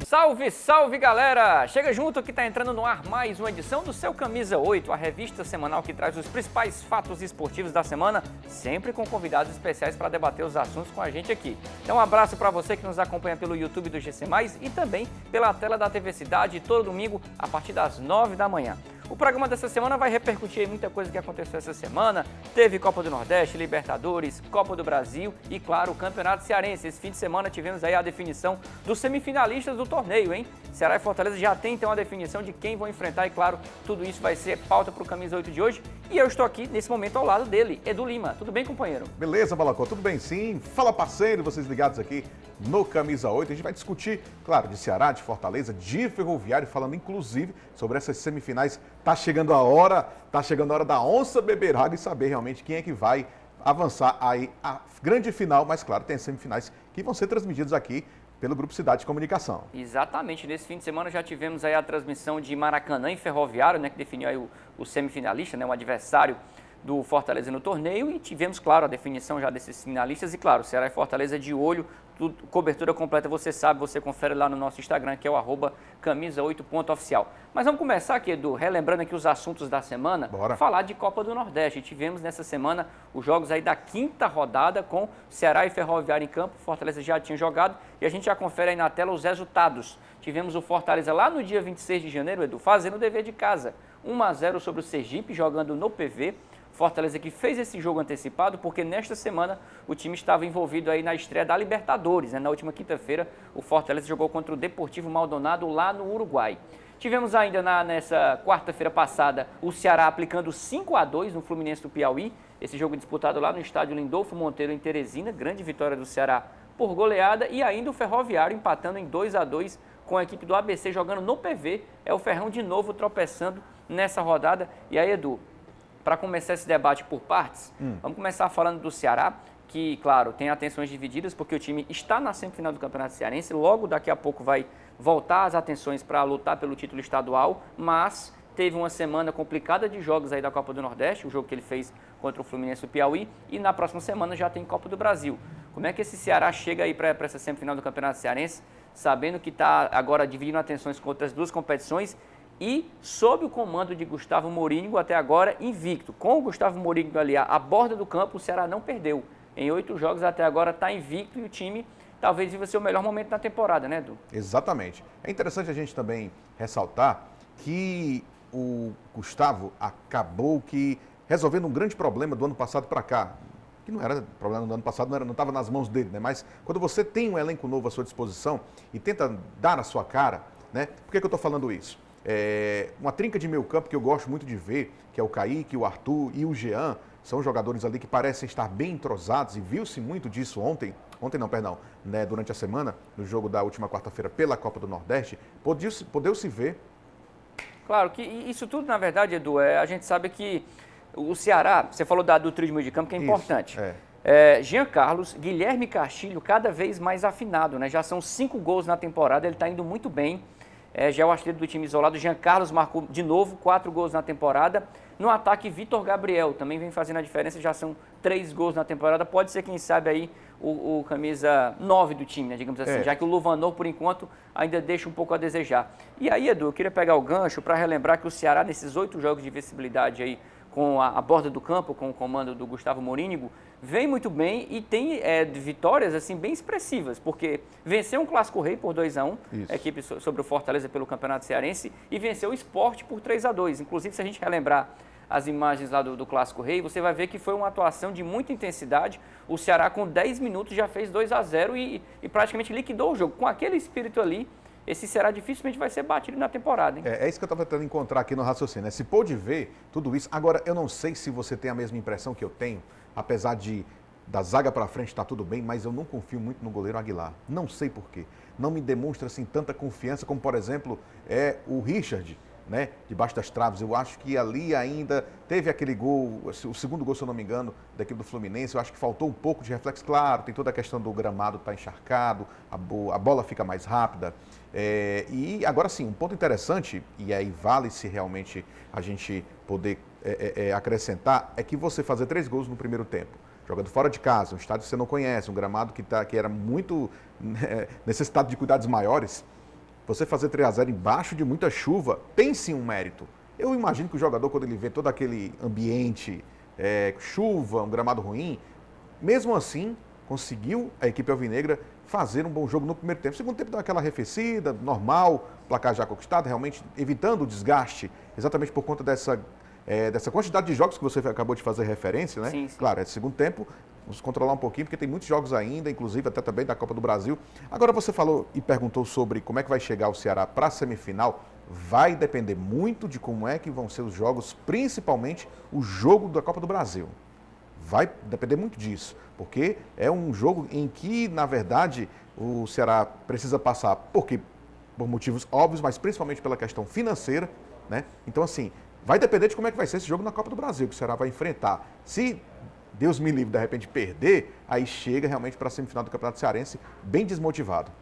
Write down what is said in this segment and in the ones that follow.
Salve, salve galera! Chega junto que tá entrando no ar mais uma edição do seu Camisa 8, a revista semanal que traz os principais fatos esportivos da semana, sempre com convidados especiais para debater os assuntos com a gente aqui. Então um abraço para você que nos acompanha pelo YouTube do GC+, e também pela tela da TV Cidade todo domingo a partir das 9 da manhã. O programa dessa semana vai repercutir em muita coisa que aconteceu essa semana. Teve Copa do Nordeste, Libertadores, Copa do Brasil e, claro, o Campeonato Cearense. Esse fim de semana tivemos aí a definição dos semifinalistas do torneio, hein? Ceará e Fortaleza já tem então a definição de quem vão enfrentar e, claro, tudo isso vai ser pauta para o Camisa 8 de hoje. E eu estou aqui, nesse momento, ao lado dele, Edu Lima. Tudo bem, companheiro? Beleza, Balacó? Tudo bem, sim. Fala, parceiro, vocês ligados aqui no Camisa 8. A gente vai discutir, claro, de Ceará, de Fortaleza, de Ferroviário, falando inclusive sobre essas semifinais. Tá chegando a hora da onça beber água e saber realmente quem é que vai avançar aí a grande final, mas claro, tem as semifinais que vão ser transmitidas aqui pelo Grupo Cidade de Comunicação. Exatamente, nesse fim de semana já tivemos aí a transmissão de Maracanã e Ferroviário, né, que definiu aí o semifinalista, né, o adversário do Fortaleza no torneio, e tivemos, claro, a definição já desses finalistas e, claro, Ceará e Fortaleza de olho, tudo, cobertura completa, você sabe, você confere lá no nosso Instagram, que é o @camisa8.oficial. Mas vamos começar aqui, Edu, relembrando aqui os assuntos da semana. Bora. Falar de Copa do Nordeste. Tivemos nessa semana os jogos aí da quinta rodada com Ceará e Ferroviário em campo. Fortaleza já tinha jogado e a gente já confere aí na tela os resultados. Tivemos o Fortaleza lá no dia 26 de janeiro, Edu, fazendo o dever de casa. 1-0 sobre o Sergipe, jogando no PV. Fortaleza que fez esse jogo antecipado porque nesta semana o time estava envolvido aí na estreia da Libertadores, né? Na última quinta-feira o Fortaleza jogou contra o Deportivo Maldonado lá no Uruguai. Tivemos ainda nessa quarta-feira passada o Ceará aplicando 5-2 no Fluminense do Piauí, esse jogo disputado lá no estádio Lindolfo Monteiro em Teresina, grande vitória do Ceará por goleada, e ainda o Ferroviário empatando em 2-2 com a equipe do ABC jogando no PV, é o Ferrão de novo tropeçando nessa rodada. E aí, Edu, para começar esse debate por partes, vamos começar falando do Ceará, que, claro, tem atenções divididas, porque o time está na semifinal do Campeonato Cearense, logo daqui a pouco vai voltar as atenções para lutar pelo título estadual, mas teve uma semana complicada de jogos aí da Copa do Nordeste, o jogo que ele fez contra o Fluminense do Piauí, e na próxima semana já tem Copa do Brasil. Como é que esse Ceará chega aí para essa semifinal do Campeonato Cearense, sabendo que está agora dividindo atenções com outras duas competições, e sob o comando de Gustavo Morínigo, até agora invicto. Com o Gustavo Morínigo ali à borda do campo, o Ceará não perdeu. Em 8 jogos até agora está invicto e o time talvez viva seu melhor momento na temporada, né, Edu? Exatamente. É interessante a gente também ressaltar que o Gustavo acabou resolvendo um grande problema do ano passado para cá. Que não era problema do ano passado, não estava nas mãos dele, né? Mas quando você tem um elenco novo à sua disposição e tenta dar a sua cara, né? Por que eu estou falando isso? Uma trinca de meio campo que eu gosto muito de ver, que é o Kaique, o Arthur e o Jean, são jogadores ali que parecem estar bem entrosados e viu-se muito disso né, durante a semana, no jogo da última quarta-feira pela Copa do Nordeste, podeu-se ver. Claro que isso tudo, na verdade, Edu, a gente sabe que o Ceará, você falou do trio de meio de campo, que é importante. Jean Carlos, Guilherme Castilho, cada vez mais afinado, né? Já são 5 gols na temporada, ele está indo muito bem. Já é o artilheiro do time isolado. Jean Carlos marcou de novo 4 gols na temporada. No ataque, Vitor Gabriel também vem fazendo a diferença, já são 3 gols na temporada. Pode ser, quem sabe, aí o camisa 9 do time, né, digamos assim, já que o Luvanor, por enquanto, ainda deixa um pouco a desejar. E aí, Edu, eu queria pegar o gancho para relembrar que o Ceará, nesses 8 jogos de invencibilidade aí, com a borda do campo, com o comando do Gustavo Morínigo, vem muito bem e tem vitórias assim bem expressivas, porque venceu um Clássico Rei por 2-1, a equipe sobre o Fortaleza pelo Campeonato Cearense, e venceu o Sport por 3-2. Inclusive, se a gente relembrar as imagens lá do Clássico Rei, você vai ver que foi uma atuação de muita intensidade. O Ceará, com 10 minutos, já fez 2-0 e praticamente liquidou o jogo. Com aquele espírito ali, esse Ceará dificilmente vai ser batido na temporada, hein? É isso que eu estava tentando encontrar aqui no raciocínio, né? Se pôde ver tudo isso. Agora, eu não sei se você tem a mesma impressão que eu tenho, apesar da zaga para frente estar tudo bem, mas eu não confio muito no goleiro Aguilar. Não sei por quê. Não me demonstra assim tanta confiança como, por exemplo, o Richard, né? Debaixo das traves. Eu acho que ali ainda teve aquele gol, o segundo gol, se eu não me engano, da equipe do Fluminense. Eu acho que faltou um pouco de reflexo. Claro, tem toda a questão do gramado estar encharcado, a bola fica mais rápida. E agora sim, um ponto interessante, e aí vale-se realmente a gente poder acrescentar, é que você fazer 3 gols no primeiro tempo, jogando fora de casa, um estádio que você não conhece, um gramado que era muito necessitado de cuidados maiores, você fazer 3-0 embaixo de muita chuva tem sim um mérito. Eu imagino que o jogador, quando ele vê todo aquele ambiente, chuva, um gramado ruim, mesmo assim, conseguiu a equipe alvinegra fazer um bom jogo no primeiro tempo. No segundo tempo deu aquela arrefecida, normal, placar já conquistado, realmente evitando o desgaste, exatamente por conta dessa quantidade de jogos que você acabou de fazer referência, né? Sim, sim. Claro, segundo tempo, vamos controlar um pouquinho, porque tem muitos jogos ainda, inclusive até também da Copa do Brasil. Agora você falou e perguntou sobre como é que vai chegar o Ceará para a semifinal. Vai depender muito de como é que vão ser os jogos, principalmente o jogo da Copa do Brasil. Vai depender muito disso, porque é um jogo em que, na verdade, o Ceará precisa passar, por motivos óbvios, mas principalmente pela questão financeira, né? Então, assim, vai depender de como é que vai ser esse jogo na Copa do Brasil, que o Ceará vai enfrentar. Se Deus me livre, de repente, perder, aí chega realmente para a semifinal do Campeonato Cearense bem desmotivado.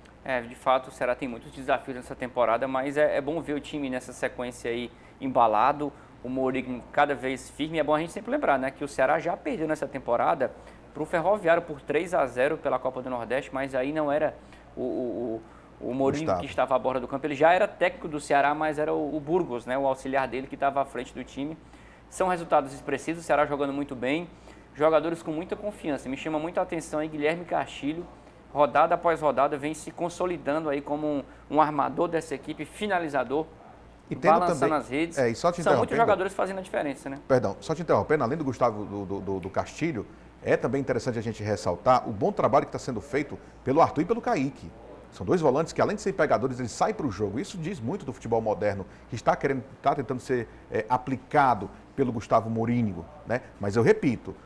De fato, o Ceará tem muitos desafios nessa temporada, mas é bom ver o time nessa sequência aí embalado, o Mourinho cada vez firme. É bom a gente sempre lembrar, né, que o Ceará já perdeu nessa temporada para o Ferroviário por 3-0 pela Copa do Nordeste, mas aí não era o Mourinho que estava à borda do campo. Ele já era técnico do Ceará, mas era o Burgos, né, o auxiliar dele, que estava à frente do time. São resultados expressivos, o Ceará jogando muito bem, jogadores com muita confiança. Me chama muito a atenção aí Guilherme Castilho, rodada após rodada, vem se consolidando aí como um armador dessa equipe, finalizador, e tendo balançando também, as redes. e só te São muitos jogadores fazendo a diferença, né? Perdão, só te interrompendo, além do Gustavo do Castilho, é também interessante a gente ressaltar o bom trabalho que está sendo feito pelo Arthur e pelo Kaique. São dois volantes que, além de ser pegadores, eles saem para o jogo. Isso diz muito do futebol moderno, que está tentando ser aplicado pelo Gustavo Mourinho, né? Mas eu repito,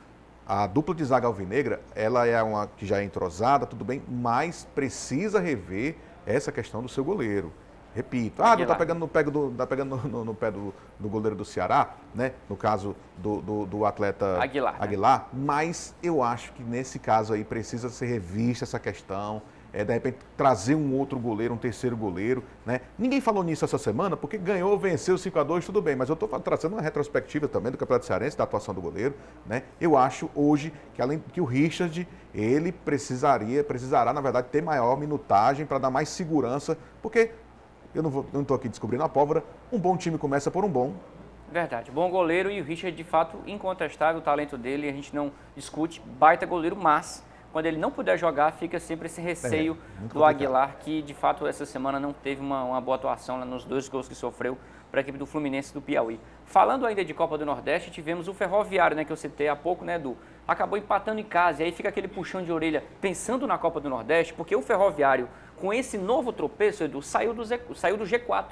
a dupla de zaga alvinegra, ela é uma que já é entrosada, tudo bem, mas precisa rever essa questão do seu goleiro. Repito, não está pegando no pé do goleiro do Ceará, né? No caso do atleta Aguilar, mas eu acho que nesse caso aí precisa ser revista essa questão. De repente trazer um outro goleiro, um terceiro goleiro, né? Ninguém falou nisso essa semana, porque ganhou, venceu 5-2, tudo bem, mas eu estou trazendo uma retrospectiva também do Campeonato Cearense, da atuação do goleiro, né? Eu acho hoje que além que o Richard, ele precisará, na verdade, ter maior minutagem para dar mais segurança, porque eu não estou aqui descobrindo a pólvora, um bom time começa por um bom. Verdade, bom goleiro, e o Richard, de fato, incontestável o talento dele, a gente não discute, baita goleiro, mas quando ele não puder jogar, fica sempre esse receio do Aguilar, que de fato essa semana não teve uma boa atuação nos 2 gols que sofreu para a equipe do Fluminense do Piauí. Falando ainda de Copa do Nordeste, tivemos o Ferroviário, né, que eu citei há pouco, né, Edu? Acabou empatando em casa, e aí fica aquele puxão de orelha pensando na Copa do Nordeste, porque o Ferroviário, com esse novo tropeço, Edu, saiu do G4.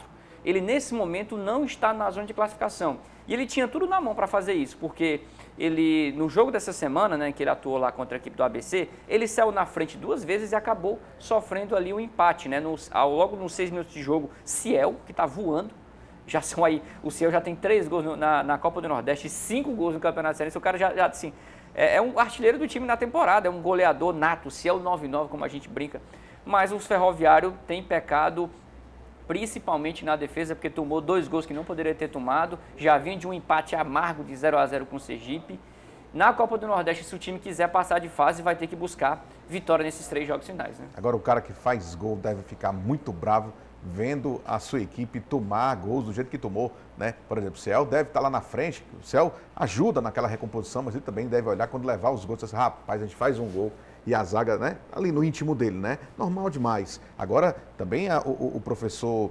Ele, nesse momento, não está na zona de classificação. E ele tinha tudo na mão para fazer isso, porque ele, no jogo dessa semana, né, que ele atuou lá contra a equipe do ABC, ele saiu na frente 2 vezes e acabou sofrendo ali um empate, né? Logo nos 6 minutos de jogo, Ciel, que está voando, o Ciel já tem 3 gols na Copa do Nordeste e 5 gols no Campeonato Cearense. O cara já assim, é um artilheiro do time na temporada, é um goleador nato, Ciel 9-9, como a gente brinca. Mas o Ferroviário tem pecado principalmente na defesa, porque tomou 2 gols que não poderia ter tomado, já vinha de um empate amargo de 0-0 com o Sergipe. Na Copa do Nordeste, se o time quiser passar de fase, vai ter que buscar vitória nesses 3 jogos finais, né? Agora, o cara que faz gol deve ficar muito bravo vendo a sua equipe tomar gols do jeito que tomou, né? Por exemplo, o Ciel deve estar lá na frente, o Ciel ajuda naquela recomposição, mas ele também deve olhar quando levar os gols, assim, rapaz, a gente faz um gol e a zaga, né, ali no íntimo dele, né? Normal demais. Agora, também o professor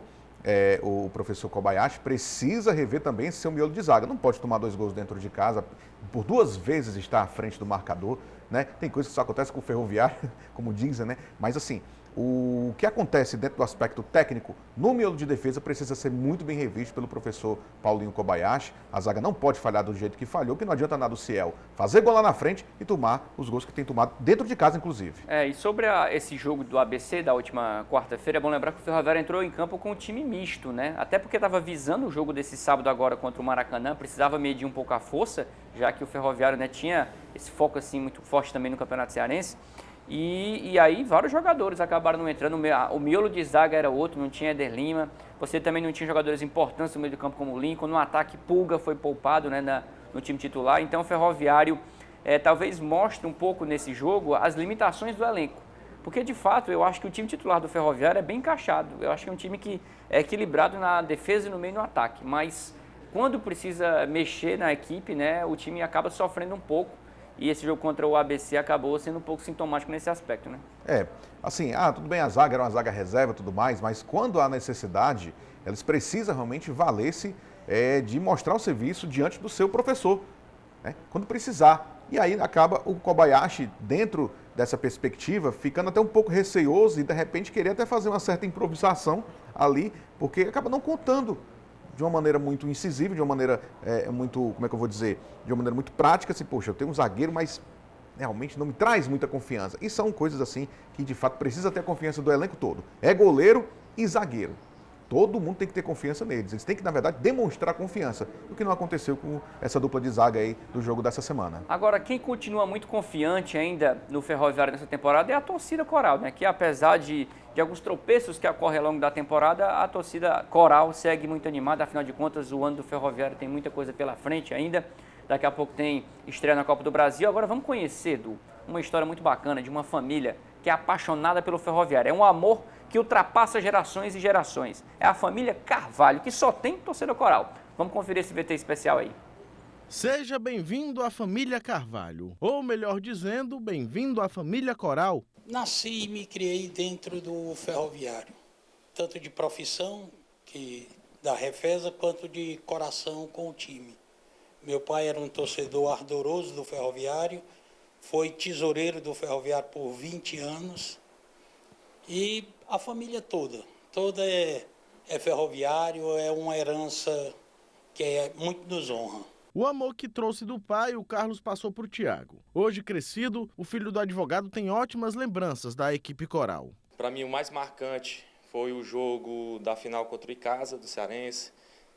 Kobayashi precisa rever também esse seu miolo de zaga. Não pode tomar 2 gols dentro de casa, por 2 vezes estar à frente do marcador, né? Tem coisas que só acontece com o Ferroviário, como dizem, né? Mas assim, o que acontece dentro do aspecto técnico no miolo de defesa precisa ser muito bem revisto pelo professor Paulinho Kobayashi. A zaga não pode falhar do jeito que falhou, porque não adianta nada o Ciel fazer gol lá na frente e tomar os gols que tem tomado dentro de casa, inclusive. E sobre esse jogo do ABC da última quarta-feira, é bom lembrar que o Ferroviário entrou em campo com um time misto, né? Até porque estava visando o jogo desse sábado agora contra o Maracanã, precisava medir um pouco a força, já que o Ferroviário, né, tinha esse foco assim muito forte também no Campeonato Cearense. E aí vários jogadores acabaram não entrando, o miolo de zaga era outro, não tinha Éder Lima, você também não tinha jogadores importantes no meio do campo como o Lincoln, no ataque Pulga foi poupado, né, no time titular, então o Ferroviário talvez mostre um pouco nesse jogo as limitações do elenco, Porque, de fato, eu acho que o time titular do Ferroviário é bem encaixado. Eu acho que é um time que é equilibrado na defesa e no meio no ataque. Mas quando precisa mexer na equipe, né, o time acaba sofrendo um pouco. E esse jogo contra o ABC acabou sendo um pouco sintomático nesse aspecto, né? Assim, tudo bem, a zaga era uma zaga reserva e tudo mais, mas quando há necessidade, eles precisam realmente valer-se de mostrar o serviço diante do seu professor, né? Quando precisar. E aí acaba o Kobayashi, dentro dessa perspectiva, ficando até um pouco receoso e de repente querer até fazer uma certa improvisação ali, porque acaba não contando de uma maneira muito incisiva, de uma maneira muito, como é que eu vou dizer, de uma maneira muito prática, assim, poxa, eu tenho um zagueiro, mas realmente não me traz muita confiança. E são coisas assim que de fato precisa ter a confiança do elenco todo. É goleiro e zagueiro. Todo mundo tem que ter confiança neles. Eles têm que, na verdade, demonstrar confiança. O que não aconteceu com essa dupla de zaga aí do jogo dessa semana. Agora, quem continua muito confiante ainda no Ferroviário nessa temporada é a torcida coral, né? Que apesar de alguns tropeços que ocorrem ao longo da temporada, a torcida coral segue muito animada. Afinal de contas, o ano do Ferroviário tem muita coisa pela frente ainda. Daqui a pouco tem estreia na Copa do Brasil. Agora vamos conhecer, Edu, uma história muito bacana de uma família que é apaixonada pelo Ferroviário. É um amor que ultrapassa gerações e gerações. É a família Carvalho, que só tem torcedor coral. Vamos conferir esse VT especial aí. Seja bem-vindo à família Carvalho, ou melhor dizendo, bem-vindo à família Coral. Nasci e me criei dentro do Ferroviário, tanto de profissão, da Refesa, quanto de coração com o time. Meu pai era um torcedor ardoroso do Ferroviário, foi tesoureiro do Ferroviário por 20 anos e a família toda é ferroviário, é uma herança que muito nos honra. O amor que trouxe do pai, o Carlos passou para o Tiago. Hoje crescido, o filho do advogado tem ótimas lembranças da equipe coral. Para mim, o mais marcante foi o jogo da final contra o Icasa, do Cearense,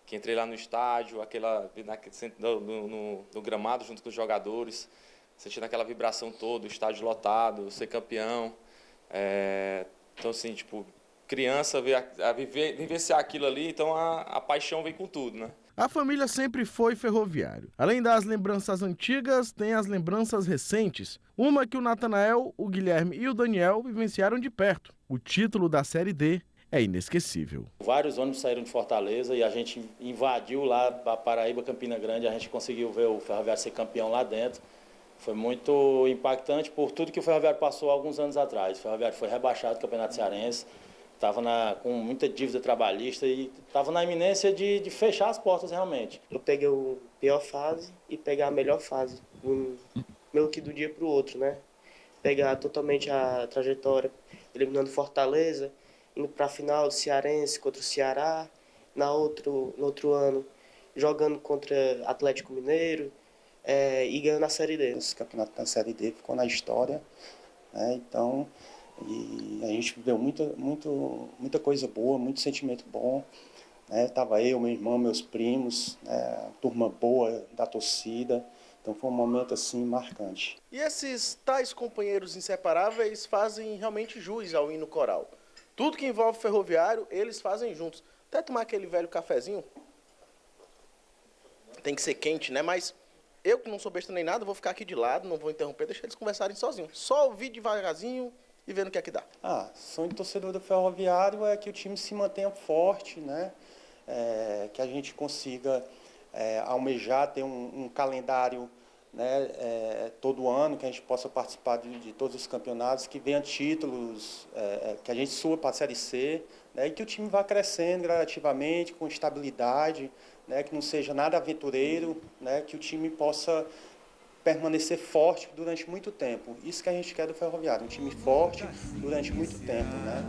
que entrei lá no estádio, no gramado junto com os jogadores, sentindo aquela vibração toda, o estádio lotado, ser campeão. Então, assim, criança vivenciar aquilo ali, então a paixão vem com tudo, né? A família sempre foi ferroviário. Além das lembranças antigas, tem as lembranças recentes. Uma que o Natanael, o Guilherme e o Daniel vivenciaram de perto. O título da Série D é inesquecível. Vários ônibus saíram de Fortaleza e a gente invadiu lá para Paraíba, Campina Grande. A gente conseguiu ver o Ferroviário ser campeão lá dentro. Foi muito impactante por tudo que o Ferroviário passou há alguns anos atrás. O Ferroviário foi rebaixado do Campeonato Cearense, estava com muita dívida trabalhista e estava na iminência de fechar as portas realmente. Eu peguei a pior fase e pegar a melhor fase, meio que do dia para o outro, né? Pegar totalmente a trajetória, eliminando Fortaleza, indo para a final do Cearense contra o Ceará, no outro ano jogando contra Atlético Mineiro, e ganhando a Série D. Esse campeonato da Série D ficou na história, né? Então, e a gente viveu muita coisa boa, muito sentimento bom, né? Tava eu, meu irmão, meus primos, né? Turma boa da torcida. Então foi um momento assim marcante. E esses tais companheiros inseparáveis fazem realmente jus ao hino coral. Tudo que envolve ferroviário, eles fazem juntos. Até tomar aquele velho cafezinho. Tem que ser quente, né? Mas eu, que não sou besta nem nada, vou ficar aqui de lado, não vou interromper, deixar eles conversarem sozinhos. Só ouvir devagarzinho e vendo o que é que dá. Sonho de torcedor do Ferroviário é que o time se mantenha forte, né? Que a gente consiga almejar ter um calendário, né, todo ano, que a gente possa participar de todos os campeonatos, que venha títulos, que a gente suba para a Série C, né, e que o time vá crescendo gradativamente, com estabilidade, né, que não seja nada aventureiro, né, que o time possa permanecer forte durante muito tempo. Isso que a gente quer do Ferroviário, um time forte durante muito tempo, né?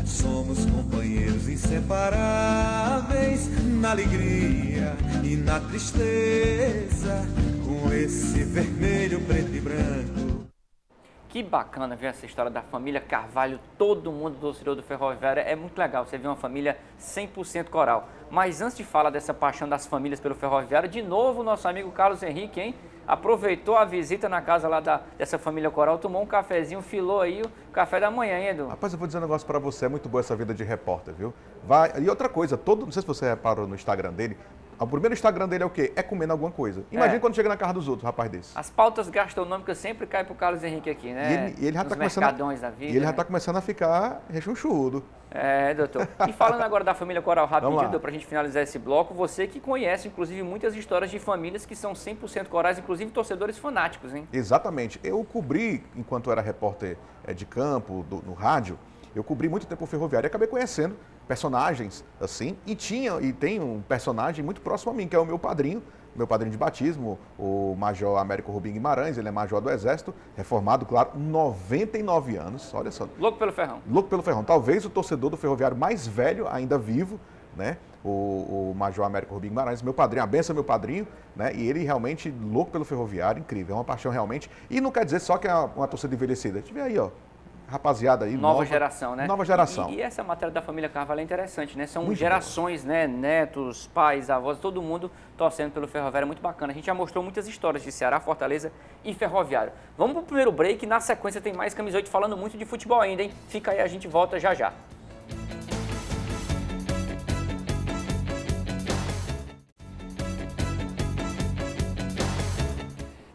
Somos companheiros inseparáveis na alegria e na tristeza, com esse vermelho, preto e branco. Que bacana ver essa história da família Carvalho, todo mundo torcedor do Ferroviário, é muito legal você ver uma família 100% coral. Mas antes de falar dessa paixão das famílias pelo Ferroviário, de novo o nosso amigo Carlos Henrique, hein? Aproveitou a visita na casa lá dessa família coral, tomou um cafezinho, filou aí o café da manhã, hein, Edu? Rapaz, eu vou dizer um negócio pra você, é muito boa essa vida de repórter, viu? E outra coisa, não sei se você reparou no Instagram dele, O primeiro Instagram dele é o quê? É comendo alguma coisa. Imagina quando chega na casa dos outros, um rapaz desse. As pautas gastronômicas sempre caem pro Carlos Henrique aqui, né? E ele já Nos tá mercadões da vida. E ele já tá começando a ficar rechonchudo. Doutor. E falando agora da família Coral rapidinho, pra gente finalizar esse bloco, você que conhece, inclusive, muitas histórias de famílias que são 100% corais, inclusive torcedores fanáticos, hein? Exatamente. Eu cobri, enquanto era repórter de campo, no rádio, eu cobri muito tempo o Ferroviário e acabei conhecendo personagens assim, e tem um personagem muito próximo a mim, que é o meu padrinho de batismo, o Major Américo Rubim Guimarães. Ele é major do Exército, reformado, claro, 99 anos, olha só. Louco pelo Ferrão. Louco pelo Ferrão. Talvez o torcedor do Ferroviário mais velho, ainda vivo, né? O Major Américo Rubim Guimarães, meu padrinho, a benção meu padrinho, né? E ele realmente louco pelo Ferroviário, incrível, é uma paixão realmente. E não quer dizer só que é uma torcida envelhecida. A gente vê aí, ó, rapaziada aí. Nova geração, né? Nova geração. E essa matéria da família Carvalho é interessante, né? São muito gerações, boa, né? Netos, pais, avós, todo mundo torcendo pelo Ferroviário. É muito bacana. A gente já mostrou muitas histórias de Ceará, Fortaleza e Ferroviário. Vamos pro primeiro break. Na sequência tem mais Camisa 8 falando muito de futebol ainda, hein? Fica aí, a gente volta já já.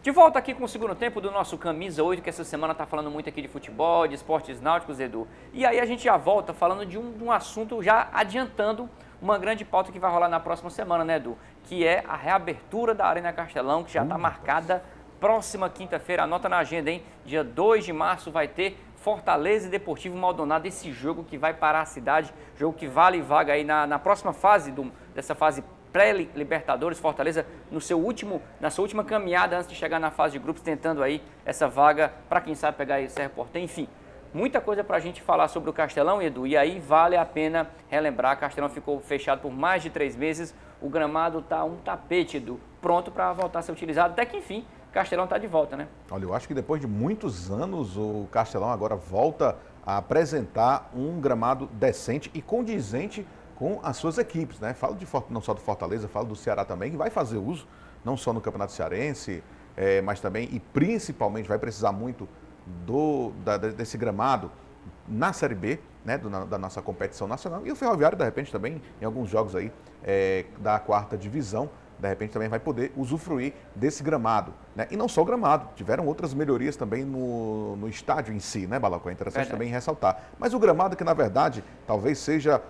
De volta aqui com o segundo tempo do nosso Camisa 8, que essa semana está falando muito aqui de futebol, de esportes náuticos, Edu. E aí a gente já volta falando de um assunto, já adiantando uma grande pauta que vai rolar na próxima semana, né, Edu? Que é a reabertura da Arena Castelão, que já está marcada próxima quinta-feira. Anota na agenda, hein? Dia 2 de março vai ter Fortaleza e Deportivo Maldonado, esse jogo que vai parar a cidade, jogo que vale vaga aí na próxima fase dessa fase pré-Libertadores. Fortaleza na sua última caminhada antes de chegar na fase de grupos, tentando aí essa vaga para quem sabe pegar aí o Cerro Porteño. Enfim, muita coisa para a gente falar sobre o Castelão, Edu, e aí vale a pena relembrar, Castelão ficou fechado por mais de 3 meses, o gramado está um tapete, Edu, pronto para voltar a ser utilizado, até que enfim, Castelão está de volta, né? Olha, eu acho que depois de muitos anos, o Castelão agora volta a apresentar um gramado decente e condizente com as suas equipes, né? Falo não só do Fortaleza, falo do Ceará também, que vai fazer uso, não só no Campeonato Cearense, mas também e principalmente vai precisar muito desse gramado na Série B, né? Da nossa competição nacional. E o Ferroviário, de repente, também, em alguns jogos aí da 4ª divisão, de repente também vai poder usufruir desse gramado, né? E não só o gramado, tiveram outras melhorias também no estádio em si, né, Balacó? É interessante também ressaltar. Mas o gramado que, na verdade, talvez seja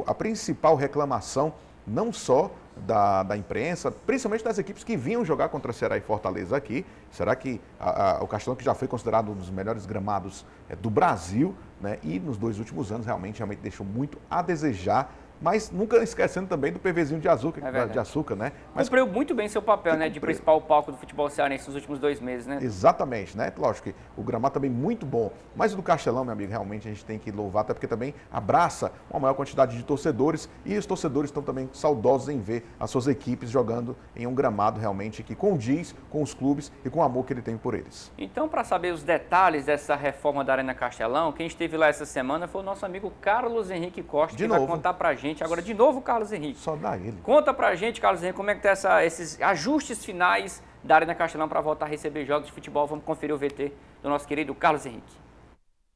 a principal reclamação, não só da imprensa, principalmente das equipes que vinham jogar contra Ceará e Fortaleza aqui. Será que o Castelão, que já foi considerado um dos melhores gramados do Brasil, né? E nos 2 últimos anos realmente deixou muito a desejar, mas nunca esquecendo também do PVzinho de açúcar, né? Mas cumpriu muito bem seu papel, né, de principal palco do futebol cearense nos últimos 2 meses, né? Exatamente, né? Lógico que o gramado também muito bom, mas o do Castelão, meu amigo, realmente a gente tem que louvar, até porque também abraça uma maior quantidade de torcedores, e os torcedores estão também saudosos em ver as suas equipes jogando em um gramado realmente que condiz com os clubes e com o amor que ele tem por eles. Então, para saber os detalhes dessa reforma da Arena Castelão, quem esteve lá essa semana foi o nosso amigo Carlos Henrique Costa, que vai contar pra gente. Agora, de novo, Carlos Henrique. Só dá ele. Conta pra gente, Carlos Henrique, como é que tá esses ajustes finais da Arena Castelão para voltar a receber jogos de futebol. Vamos conferir o VT do nosso querido Carlos Henrique.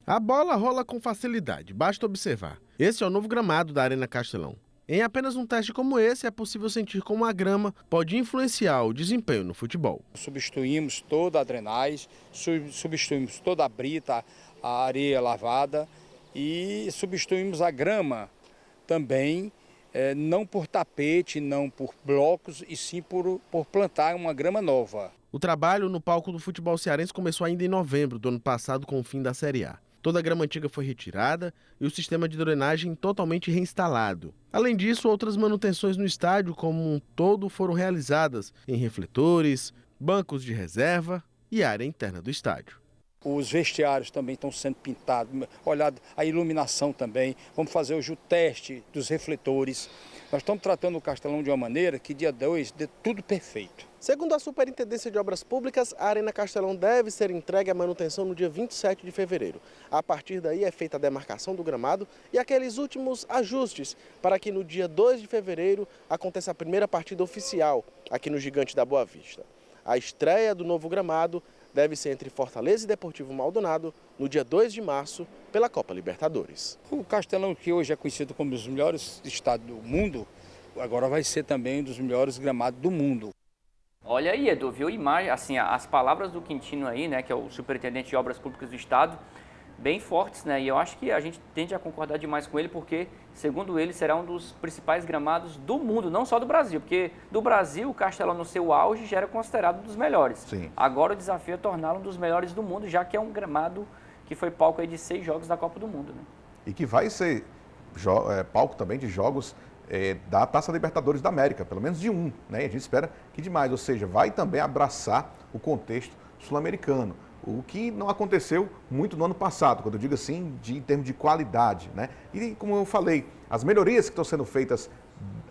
A bola rola com facilidade, basta observar. Esse é o novo gramado da Arena Castelão. Em apenas um teste como esse, é possível sentir como a grama pode influenciar o desempenho no futebol. Substituímos toda a drenagem, substituímos toda a brita, a areia lavada e substituímos a grama também, não por tapete, não por blocos, e sim por plantar uma grama nova. O trabalho no palco do futebol cearense começou ainda em novembro do ano passado, com o fim da Série A. Toda a grama antiga foi retirada e o sistema de drenagem totalmente reinstalado. Além disso, outras manutenções no estádio como um todo foram realizadas em refletores, bancos de reserva e área interna do estádio. Os vestiários também estão sendo pintados, olhado a iluminação também. Vamos fazer hoje o teste dos refletores. Nós estamos tratando o Castelão de uma maneira que dia 2 dê tudo perfeito. Segundo a Superintendência de Obras Públicas, a Arena Castelão deve ser entregue à manutenção no dia 27 de fevereiro. A partir daí é feita a demarcação do gramado e aqueles últimos ajustes para que no dia 2 de fevereiro aconteça a primeira partida oficial aqui no Gigante da Boa Vista. A estreia do novo gramado deve ser entre Fortaleza e Deportivo Maldonado no dia 2 de março pela Copa Libertadores. O Castelão, que hoje é conhecido como um dos melhores estados do mundo, agora vai ser também um dos melhores gramados do mundo. Olha aí, Edu, viu? Imagem, assim, as palavras do Quintino aí, né, que é o superintendente de obras públicas do estado, bem fortes, né? E eu acho que a gente tende a concordar demais com ele, porque, segundo ele, será um dos principais gramados do mundo, não só do Brasil, porque do Brasil, o Castelão no seu auge já era considerado um dos melhores. Sim. Agora o desafio é torná-lo um dos melhores do mundo, já que é um gramado que foi palco aí de 6 jogos da Copa do Mundo, né? E que vai ser palco também de jogos da Taça Libertadores da América, pelo menos de um, né? E a gente espera que demais, ou seja, vai também abraçar o contexto sul-americano, o que não aconteceu muito no ano passado, quando eu digo assim, em termos de qualidade, né? E como eu falei, as melhorias que estão sendo feitas,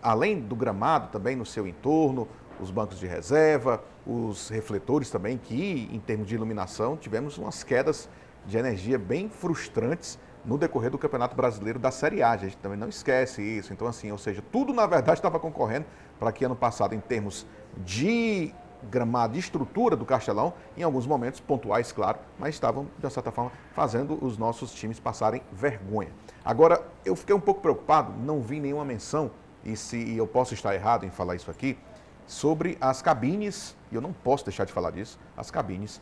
além do gramado, também no seu entorno, os bancos de reserva, os refletores também, que em termos de iluminação, tivemos umas quedas de energia bem frustrantes no decorrer do Campeonato Brasileiro da Série A. A gente também não esquece isso. Então, assim, ou seja, tudo na verdade estava concorrendo para que ano passado, em termos de gramado, de estrutura do Castelão, em alguns momentos pontuais, claro, mas estavam, de certa forma, fazendo os nossos times passarem vergonha. Agora, eu fiquei um pouco preocupado, não vi nenhuma menção, e eu posso estar errado em falar isso aqui, sobre as cabines, e eu não posso deixar de falar disso, as cabines,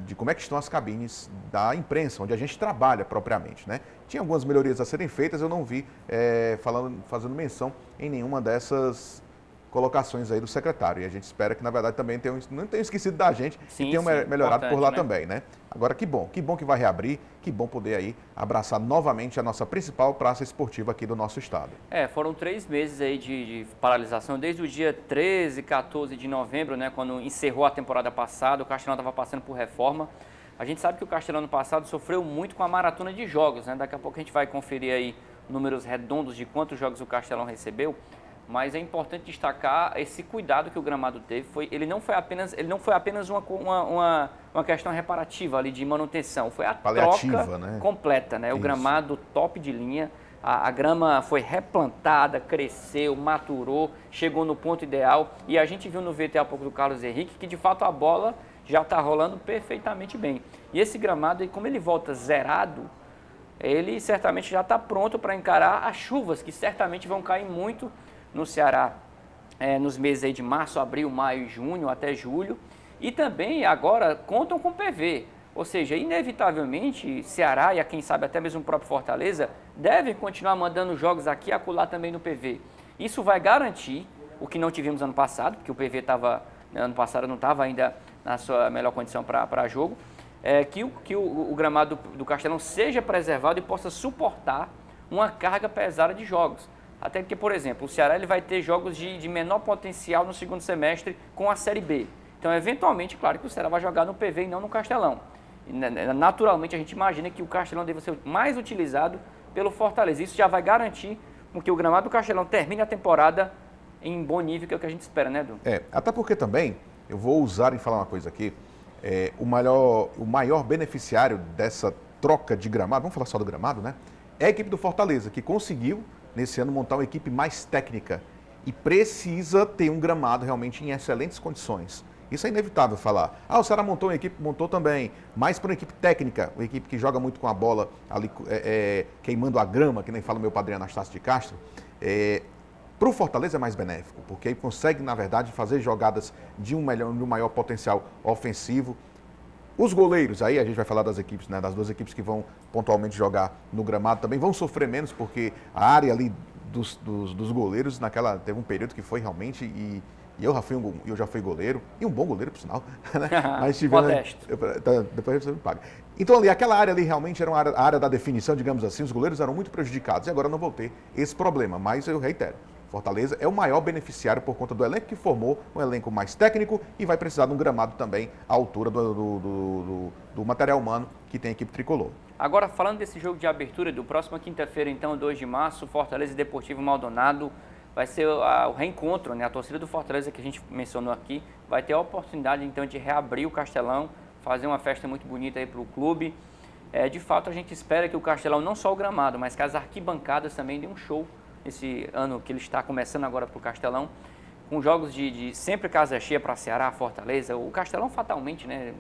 de como é que estão as cabines da imprensa, onde a gente trabalha propriamente, né? Tinha algumas melhorias a serem feitas, eu não vi fazendo menção em nenhuma dessas colocações aí do secretário. E a gente espera que, na verdade, também não tenham esquecido da gente e tenham melhorado por lá, né? Também, né? Agora, que bom que vai reabrir, que bom poder aí abraçar novamente a nossa principal praça esportiva aqui do nosso estado. Foram 3 meses aí de paralisação, desde o dia 13, 14 de novembro, né, quando encerrou a temporada passada, o Castelão estava passando por reforma. A gente sabe que o Castelão no passado sofreu muito com a maratona de jogos, né? Daqui a pouco a gente vai conferir aí números redondos de quantos jogos o Castelão recebeu. Mas é importante destacar esse cuidado que o gramado teve. Ele não foi apenas uma questão reparativa ali de manutenção, foi a troca, né? Completa, né? O gramado top de linha, a grama foi replantada, cresceu, maturou, chegou no ponto ideal. E a gente viu no VT há pouco do Carlos Henrique que de fato a bola já está rolando perfeitamente bem. E esse gramado, como ele volta zerado, ele certamente já está pronto para encarar as chuvas, que certamente vão cair muito no Ceará, nos meses aí de março, abril, maio, junho, até julho. E também agora contam com PV. Ou seja, inevitavelmente, Ceará e, quem sabe, até mesmo o próprio Fortaleza, devem continuar mandando jogos aqui e acolá também no PV. Isso vai garantir o que não tivemos ano passado, porque o PV ano passado não estava ainda na sua melhor condição para jogo, que o gramado do Castelão seja preservado e possa suportar uma carga pesada de jogos. Até porque, por exemplo, o Ceará ele vai ter jogos de menor potencial no segundo semestre com a Série B. Então, eventualmente, claro que o Ceará vai jogar no PV e não no Castelão. E, naturalmente, a gente imagina que o Castelão deve ser mais utilizado pelo Fortaleza. Isso já vai garantir que o gramado do Castelão termine a temporada em bom nível, que é o que a gente espera, né, Edu? Até porque também, eu vou ousar em falar uma coisa aqui, o maior beneficiário dessa troca de gramado, vamos falar só do gramado, né? É a equipe do Fortaleza, que conseguiu nesse ano montar uma equipe mais técnica e precisa ter um gramado realmente em excelentes condições. Isso é inevitável falar. O Ceará montou uma equipe, montou também, mais para uma equipe técnica, uma equipe que joga muito com a bola, ali, queimando a grama, que nem fala o meu padrinho Anastácio de Castro. Para o Fortaleza é mais benéfico, porque aí consegue, na verdade, fazer jogadas de um maior potencial ofensivo. Os goleiros, aí a gente vai falar das equipes, né, das duas equipes que vão pontualmente jogar no gramado, também vão sofrer menos, porque a área ali dos goleiros, teve um período que foi realmente, e eu já fui goleiro, e um bom goleiro, por sinal, né? Mas depois você me paga. Então ali, aquela área ali realmente era a área da definição, digamos assim, os goleiros eram muito prejudicados, e agora não vou ter esse problema, mas eu reitero, Fortaleza é o maior beneficiário por conta do elenco que formou, um elenco mais técnico e vai precisar de um gramado também à altura do material humano que tem a equipe tricolor. Agora, falando desse jogo de abertura, do próximo quinta-feira, então, 2 de março, Fortaleza e Deportivo Maldonado, vai ser o reencontro, né? A torcida do Fortaleza que a gente mencionou aqui vai ter a oportunidade, então, de reabrir o Castelão, fazer uma festa muito bonita aí para o clube. De fato, a gente espera que o Castelão, não só o gramado, mas que as arquibancadas também dêem um show esse ano que ele está começando agora para o Castelão, com jogos de sempre casa cheia para Ceará, Fortaleza. O Castelão fatalmente, né,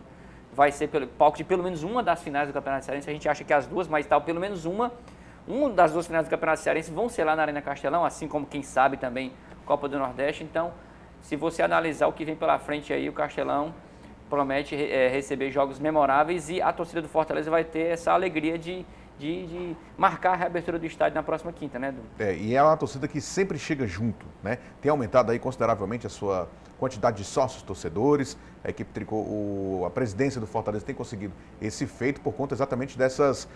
vai ser palco de pelo menos uma das finais do Campeonato Cearense. A gente acha que as duas, mas pelo menos uma das duas finais do Campeonato Cearense vão ser lá na Arena Castelão, assim como, quem sabe, também Copa do Nordeste. Então, se você analisar o que vem pela frente aí, o Castelão promete receber jogos memoráveis e a torcida do Fortaleza vai ter essa alegria de marcar a reabertura do estádio na próxima quinta, né, Edu? E é uma torcida que sempre chega junto, né? Tem aumentado aí consideravelmente a sua quantidade de sócios torcedores. A equipe a presidência do Fortaleza tem conseguido esse feito por conta exatamente dessas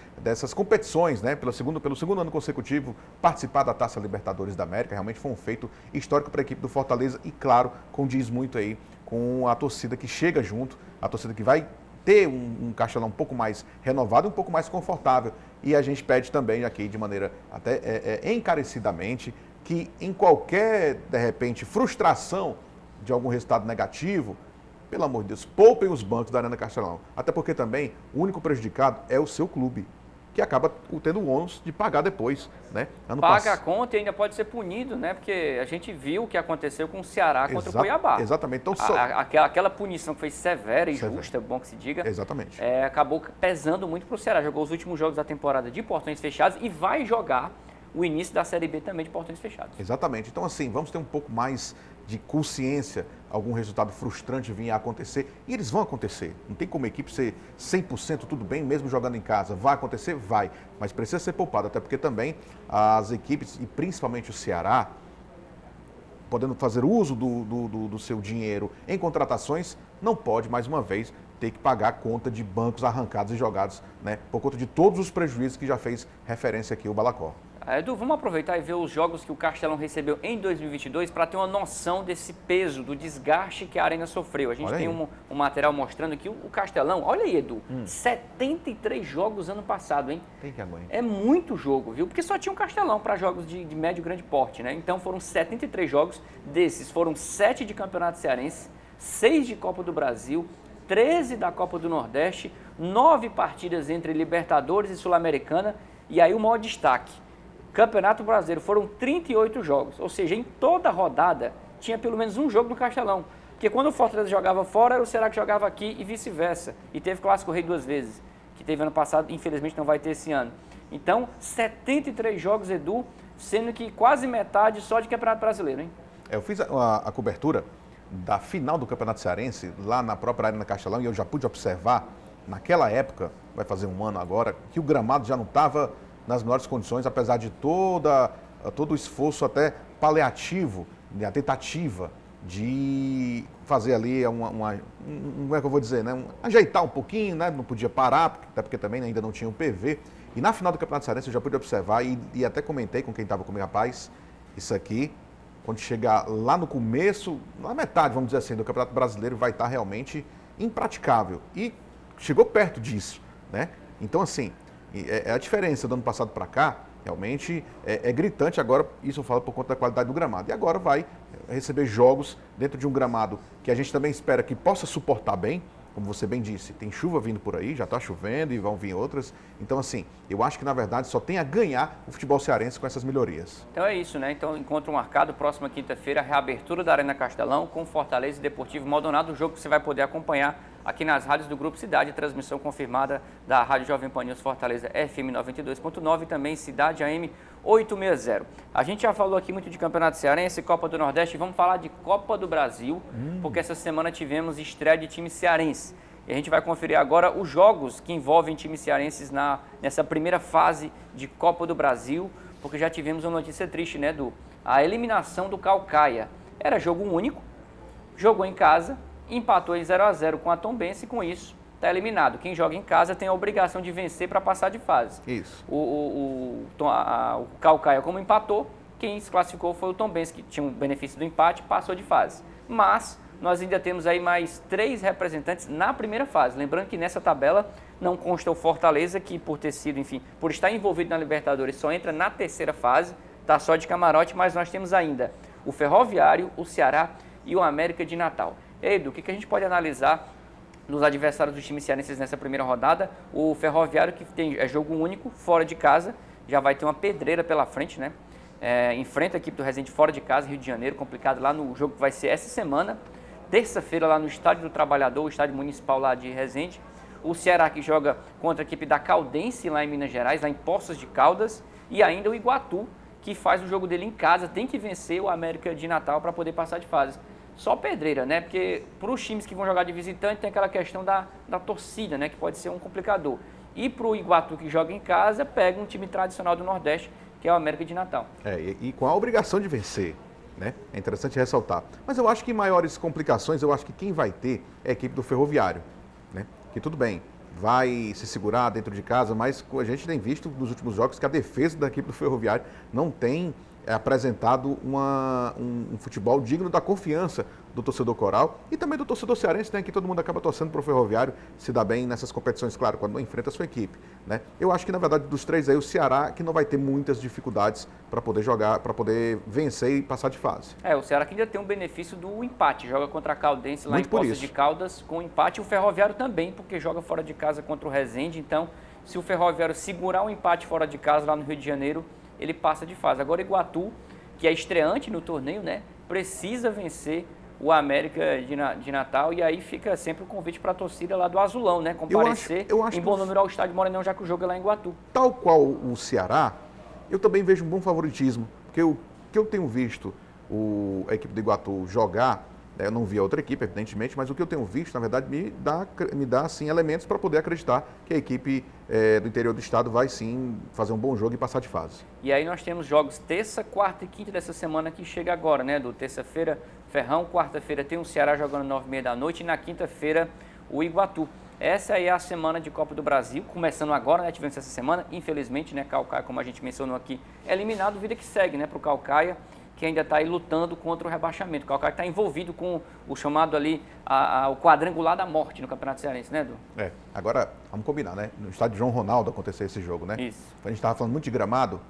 competições, né? Pelo segundo ano consecutivo, participar da Taça Libertadores da América realmente foi um feito histórico para a equipe do Fortaleza e, claro, condiz muito aí com a torcida que chega junto, a torcida que vai ter um Castelão um pouco mais renovado, um pouco mais confortável. E a gente pede também aqui, de maneira até encarecidamente, que em qualquer, de repente, frustração de algum resultado negativo, pelo amor de Deus, poupem os bancos da Arena Castelão. Até porque também o único prejudicado é o seu clube, que acaba tendo o ônus de pagar depois, né? Paga a conta e ainda pode ser punido, né? Porque a gente viu o que aconteceu com o Ceará contra o Cuiabá. Exatamente. Então, aquela punição que foi severa e justa, é bom que se diga. Exatamente. Acabou pesando muito para o Ceará. Jogou os últimos jogos da temporada de portões fechados e vai jogar o início da Série B também de portões fechados. Exatamente. Então, assim, vamos ter um pouco mais de consciência, algum resultado frustrante vir a acontecer, e eles vão acontecer. Não tem como a equipe ser 100% tudo bem, mesmo jogando em casa. Vai acontecer? Vai. Mas precisa ser poupado, até porque também as equipes, e principalmente o Ceará, podendo fazer uso do seu dinheiro em contratações, não pode, mais uma vez, ter que pagar a conta de bancos arrancados e jogados, né, por conta de todos os prejuízos que já fez referência aqui o Balacó. Edu, vamos aproveitar e ver os jogos que o Castelão recebeu em 2022 para ter uma noção desse peso, do desgaste que a Arena sofreu. A gente tem um material mostrando que o Castelão, olha aí, Edu, 73 jogos ano passado, hein? Tem que aguentar. É muito jogo, viu? Porque só tinha um Castelão para jogos de médio e grande porte, né? Então foram 73 jogos, desses foram 7 de Campeonato Cearense, 6 de Copa do Brasil, 13 da Copa do Nordeste, 9 partidas entre Libertadores e Sul-Americana, e aí o maior destaque. Campeonato Brasileiro, foram 38 jogos, ou seja, em toda rodada tinha pelo menos um jogo no Castelão, porque quando o Fortaleza jogava fora, era o Ceará que jogava aqui e vice-versa, e teve Clássico Rei 2 vezes, que teve ano passado, infelizmente não vai ter esse ano. Então, 73 jogos, Edu, sendo que quase metade só de Campeonato Brasileiro, hein? Eu fiz a cobertura da final do Campeonato Cearense, lá na própria Arena Castelão, e eu já pude observar, naquela época, vai fazer um ano agora, que o gramado já não estava nas melhores condições, apesar de todo o esforço até paliativo, a tentativa de fazer ali como é que eu vou dizer, né? Ajeitar um pouquinho, né? Não podia parar, até porque também ainda não tinha o PV. E na final do Campeonato Cearense eu já pude observar e até comentei com quem estava comigo, rapaz, isso aqui, quando chegar lá no começo, na metade, vamos dizer assim, do Campeonato Brasileiro, vai estar realmente impraticável. E chegou perto disso, né? Então, assim, a diferença do ano passado para cá, realmente, é gritante. Agora, isso eu falo por conta da qualidade do gramado. E agora vai receber jogos dentro de um gramado que a gente também espera que possa suportar bem, como você bem disse, tem chuva vindo por aí, já está chovendo e vão vir outras. Então, assim, eu acho que, na verdade, só tem a ganhar o futebol cearense com essas melhorias. Então é isso, né? Então, encontro marcado, próxima quinta-feira, a reabertura da Arena Castelão com Fortaleza e Deportivo Maldonado, o jogo que você vai poder acompanhar aqui nas rádios do Grupo Cidade, transmissão confirmada da Rádio Jovem Pan News Fortaleza FM 92.9 e também Cidade AM 860. A gente já falou aqui muito de Campeonato Cearense, Copa do Nordeste, vamos falar de Copa do Brasil, porque essa semana tivemos estreia de time cearense. E a gente vai conferir agora os jogos que envolvem times cearenses nessa primeira fase de Copa do Brasil, porque já tivemos uma notícia triste, né, a eliminação do Caucaia. Era jogo único, jogou em casa, empatou em 0-0 com a Tombense e com isso está eliminado. Quem joga em casa tem a obrigação de vencer para passar de fase. Isso. O Caucaia, como empatou, quem se classificou foi o Tombense, que tinha o benefício do empate, passou de fase. Mas nós ainda temos aí mais 3 representantes na primeira fase. Lembrando que nessa tabela não consta o Fortaleza, que por ter sido, enfim, por estar envolvido na Libertadores, só entra na terceira fase, está só de camarote, mas nós temos ainda o Ferroviário, o Ceará e o América de Natal. Edu, o que a gente pode analisar dos adversários dos times cearenses nessa primeira rodada? O Ferroviário, que é jogo único, fora de casa, já vai ter uma pedreira pela frente, né? Enfrenta a equipe do Resende fora de casa, Rio de Janeiro, complicado lá no jogo que vai ser essa semana, terça-feira lá no Estádio do Trabalhador, o estádio municipal lá de Resende. O Ceará, que joga contra a equipe da Caldense lá em Minas Gerais, lá em Poços de Caldas, e ainda o Iguatu, que faz o jogo dele em casa, tem que vencer o América de Natal para poder passar de fase. Só pedreira, né? Porque para os times que vão jogar de visitante tem aquela questão da torcida, né? Que pode ser um complicador. E para o Iguatu, que joga em casa, pega um time tradicional do Nordeste, que é o América de Natal. E com a obrigação de vencer, né? É interessante ressaltar. Mas eu acho que maiores complicações, eu acho que quem vai ter é a equipe do Ferroviário, né? Que tudo bem, vai se segurar dentro de casa, mas a gente tem visto nos últimos jogos que a defesa da equipe do Ferroviário não tem apresentado um futebol digno da confiança do torcedor coral e também do torcedor cearense, né, que todo mundo acaba torcendo para o Ferroviário se dá bem nessas competições, claro, quando não enfrenta a sua equipe, né? Eu acho que, na verdade, dos três aí, o Ceará que não vai ter muitas dificuldades para poder jogar, para poder vencer e passar de fase. O Ceará que ainda tem um benefício do empate, joga contra a Caldense lá Muito em Poços de Caldas com empate, e o Ferroviário também, porque joga fora de casa contra o Resende, então se o Ferroviário segurar um empate fora de casa lá no Rio de Janeiro, ele passa de fase. Agora, Iguatu, que é estreante no torneio, né, precisa vencer o América de Natal, e aí fica sempre o convite para a torcida lá do Azulão, né, comparecer eu acho em bom número ao estádio Morenão, já que o jogo é lá em Iguatu. Tal qual o Ceará, eu também vejo um bom favoritismo, porque o que eu tenho visto a equipe do Iguatu jogar, eu não vi a outra equipe, evidentemente, mas o que eu tenho visto, na verdade, me dá assim, elementos para poder acreditar que a equipe do interior do estado vai sim fazer um bom jogo e passar de fase. E aí nós temos jogos terça, quarta e quinta dessa semana que chega agora, né? Do terça-feira, Ferrão, quarta-feira tem o Ceará jogando 9h30 da noite e na quinta-feira o Iguatu. Essa aí é a semana de Copa do Brasil, começando agora, né? Tivemos essa semana, infelizmente, né? Caucaia, como a gente mencionou aqui, é eliminado, vida que segue, né? Para o Caucaia, que ainda está aí lutando contra o rebaixamento. O Caucaia está envolvido com o chamado ali, o quadrangular da morte no Campeonato Cearense, né, Edu? Agora, vamos combinar, né? No estádio João Ronaldo aconteceu esse jogo, né? Isso. A gente estava falando muito de gramado,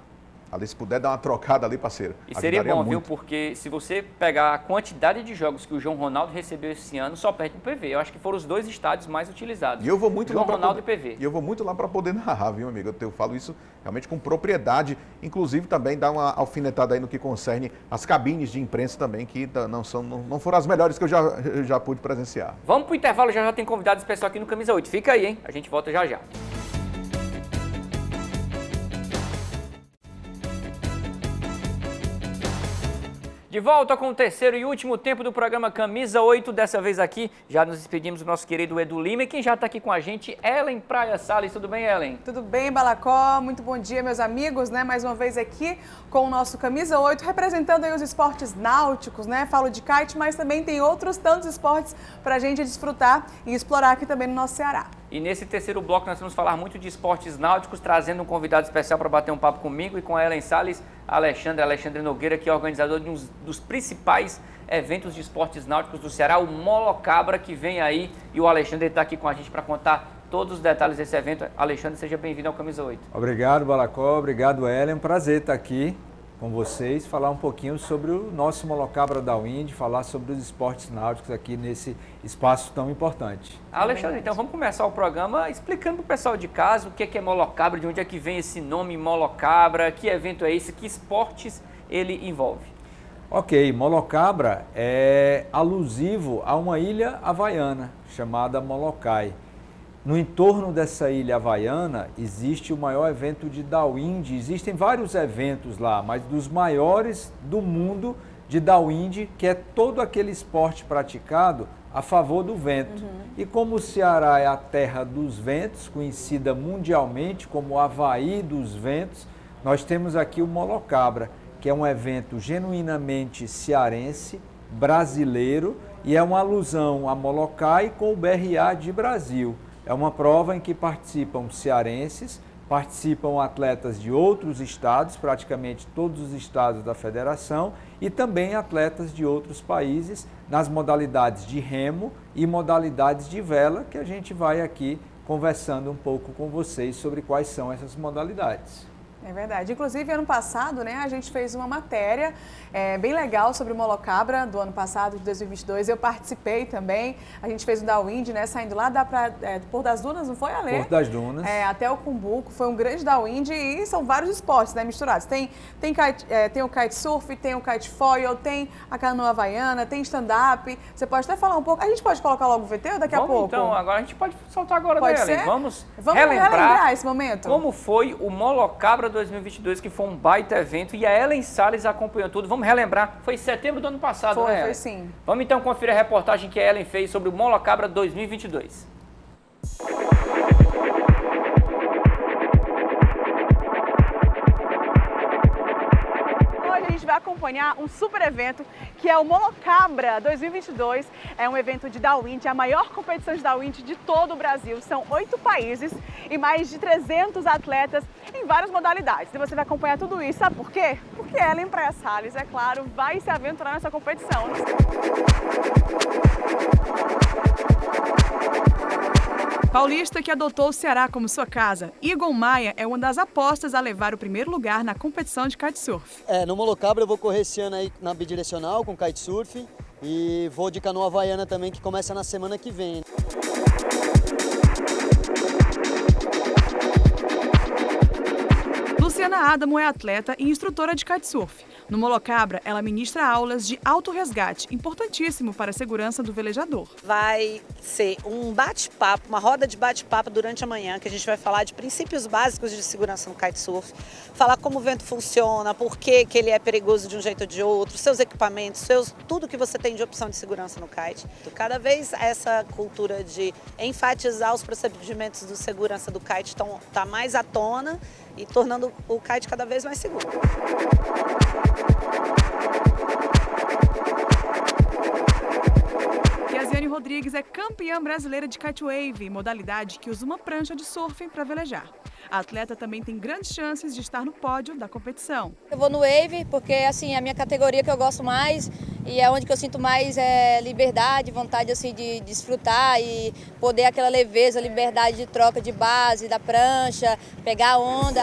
ali se puder dar uma trocada ali, parceiro. E seria bom, muito. viu? Porque se você pegar a quantidade de jogos que o João Ronaldo recebeu esse ano, só perde no PV. Eu acho que foram os dois estádios mais utilizados. E eu vou muito João lá Ronaldo e PV. E eu vou muito lá para poder narrar, viu, amigo? Eu falo isso realmente com propriedade. Inclusive também dar uma alfinetada aí no que concerne as cabines de imprensa também, que não foram as melhores que eu já pude presenciar. Vamos pro intervalo, já tem convidado especial aqui no Camisa 8. Fica aí, hein? A gente volta já já. De volta com o terceiro e último tempo do programa Camisa 8, dessa vez aqui, já nos despedimos do nosso querido Edu Lima, e quem já está aqui com a gente, Ellen Praia Salles. Tudo bem, Ellen? Tudo bem, Balacó? Muito bom dia, meus amigos, né? Mais uma vez aqui com o nosso Camisa 8, representando aí os esportes náuticos, né? Falo de kite, mas também tem outros tantos esportes para a gente desfrutar e explorar aqui também no nosso Ceará. E nesse terceiro bloco nós vamos falar muito de esportes náuticos, trazendo um convidado especial para bater um papo comigo e com a Ellen Salles, Alexandre Nogueira, que é organizador de um dos principais eventos de esportes náuticos do Ceará, o Molocabra, que vem aí, e o Alexandre está aqui com a gente para contar todos os detalhes desse evento. Alexandre, seja bem-vindo ao Camisa 8. Obrigado, Balacó, obrigado, Ellen, um prazer estar aqui com vocês, falar um pouquinho sobre o nosso Molocabra da Wind, falar sobre os esportes náuticos aqui nesse espaço tão importante. Alexandre, então vamos começar o programa explicando para o pessoal de casa o que é Molocabra, de onde é que vem esse nome Molocabra, que evento é esse, que esportes ele envolve. Ok, Molocabra é alusivo a uma ilha havaiana chamada Molokai. No entorno dessa ilha havaiana existe o maior evento de downwind. Existem vários eventos lá, mas dos maiores do mundo de downwind, que é todo aquele esporte praticado a favor do vento. E como o Ceará é a terra dos ventos, conhecida mundialmente como o Havaí dos ventos, nós temos aqui o Molocabra, que é um evento genuinamente cearense, brasileiro, e é uma alusão a Molokai com o BRA de Brasil. É uma prova em que participam cearenses, participam atletas de outros estados, praticamente todos os estados da federação, e também atletas de outros países nas modalidades de remo e modalidades de vela, que a gente vai aqui conversando um pouco com vocês sobre quais são essas modalidades. É verdade. Inclusive, ano passado, né, a gente fez uma matéria bem legal sobre o Molocabra do ano passado, de 2022. Eu participei também. A gente fez o downwind, né, saindo lá do Porto das Dunas, não foi, Ale? Porto das Dunas. Até o Cumbuco. Foi um grande downwind e são vários esportes, né, misturados. Tem o kitesurf, tem o kitefoil, tem a canoa havaiana, tem stand-up. Você pode até falar um pouco. A gente pode colocar logo o VT ou daqui a pouco? Então, agora a gente pode soltar agora, pode né, ser? Ellen? Vamos relembrar esse momento. Como foi o Molocabra Molocabra 2022, que foi um baita evento, e a Ellen Salles acompanhou tudo. Vamos relembrar, foi em setembro do ano passado, né, Ellen? Foi sim. Vamos então conferir a reportagem que a Ellen fez sobre o Molocabra 2022. A gente vai acompanhar um super evento que é o Molocabra 2022. É um evento de downwind, a maior competição de downwind de todo o Brasil. São 8 países e mais de 300 atletas em várias modalidades. E você vai acompanhar tudo isso, sabe por quê? Porque Ellen Salles, é claro, vai se aventurar nessa competição. Paulista que adotou o Ceará como sua casa, Igor Maia é uma das apostas a levar o primeiro lugar na competição de kitesurf. No Molocabra eu vou correr esse ano aí na bidirecional com kitesurf e vou de canoa havaiana também, que começa na semana que vem. Luciana Adamo é atleta e instrutora de kitesurf. No Molocabra, ela ministra aulas de autorresgate, importantíssimo para a segurança do velejador. Vai ser um bate-papo, uma roda de bate-papo durante a manhã, que a gente vai falar de princípios básicos de segurança no kitesurf, falar como o vento funciona, por que ele é perigoso de um jeito ou de outro, seus equipamentos, tudo que você tem de opção de segurança no kite. Cada vez essa cultura de enfatizar os procedimentos de segurança do kite está mais à tona e tornando o kite cada vez mais seguro. Yasiane Rodrigues é campeã brasileira de kitewave, modalidade que usa uma prancha de surf para velejar. A atleta também tem grandes chances de estar no pódio da competição. Eu vou no wave porque assim, é a minha categoria que eu gosto mais e é onde que eu sinto mais liberdade, vontade assim, de desfrutar e poder aquela leveza, liberdade de troca de base, da prancha, pegar a onda.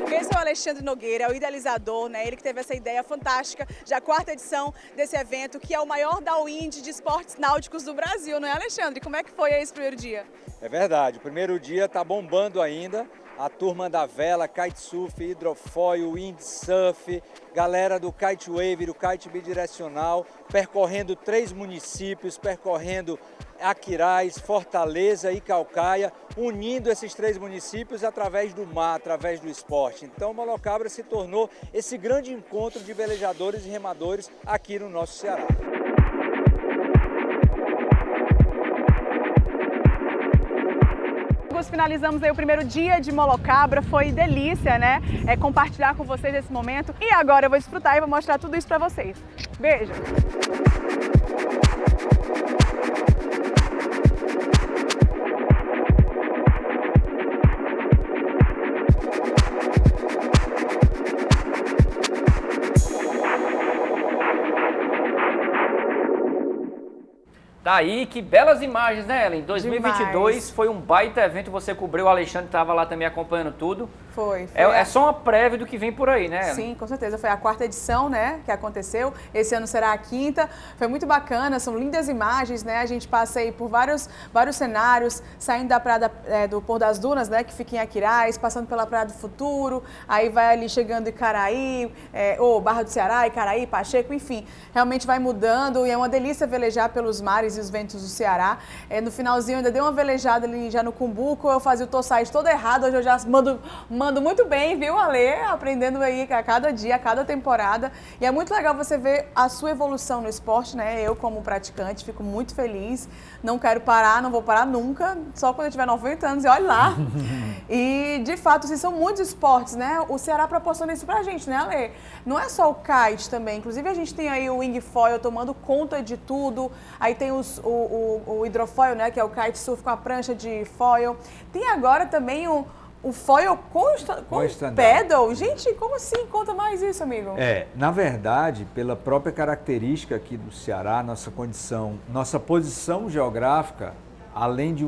Esse é o Alexandre Nogueira, é o idealizador, né? Ele que teve essa ideia fantástica, já a 4ª edição desse evento, que é o maior downwind de esportes náuticos do Brasil, não é, Alexandre? Como é que foi esse primeiro dia? É verdade, o primeiro dia está bombando ainda. A turma da vela, kitesurf, hidrofoil, windsurf, galera do kitewave, do kite bidirecional, percorrendo 3 municípios, percorrendo Aquiraz, Fortaleza e Caucaia, unindo esses 3 municípios através do mar, através do esporte. Então, Molocabra se tornou esse grande encontro de velejadores e remadores aqui no nosso Ceará. Finalizamos aí o primeiro dia de Molocabra, foi delícia, né? Compartilhar com vocês esse momento. E agora eu vou desfrutar e vou mostrar tudo isso pra vocês. Beijo! Tá aí, que belas imagens, né, Ellen? 2022 Demais. Foi um baita evento, você cobriu, o Alexandre estava lá também acompanhando tudo. Foi. É só uma prévia do que vem por aí, né, Ellen? Sim, com certeza. Foi a 4ª edição, né, que aconteceu. Esse ano será a 5ª. Foi muito bacana, são lindas imagens, né? A gente passa aí por vários cenários, saindo da praia do Pôr das Dunas, né, que fica em Aquiraz, passando pela Praia do Futuro, aí vai ali chegando em Icaraí, Barra do Ceará, Icaraí, Pacheco, enfim. Realmente vai mudando e é uma delícia velejar pelos mares e os ventos do Ceará. No finalzinho eu ainda dei uma velejada ali já no Cumbuco, eu fazia o tossage todo errado, hoje eu já mando muito bem, viu, Ale? Aprendendo aí a cada dia, a cada temporada. E é muito legal você ver a sua evolução no esporte, né? Eu, como praticante, fico muito feliz. Não quero parar, não vou parar nunca, só quando eu tiver 90 anos e olha lá. E, de fato, assim, são muitos esportes, né? O Ceará proporciona isso pra gente, né, Ale? Não é só o kite também. Inclusive, a gente tem aí o wing foil tomando conta de tudo. Aí tem o hidrofoil, né? Que é o kitesurf com a prancha de foil. Tem agora também o foil com pedal. Gente, como assim? Conta mais isso, amigo. Na verdade, pela própria característica aqui do Ceará, nossa condição, nossa posição geográfica, além de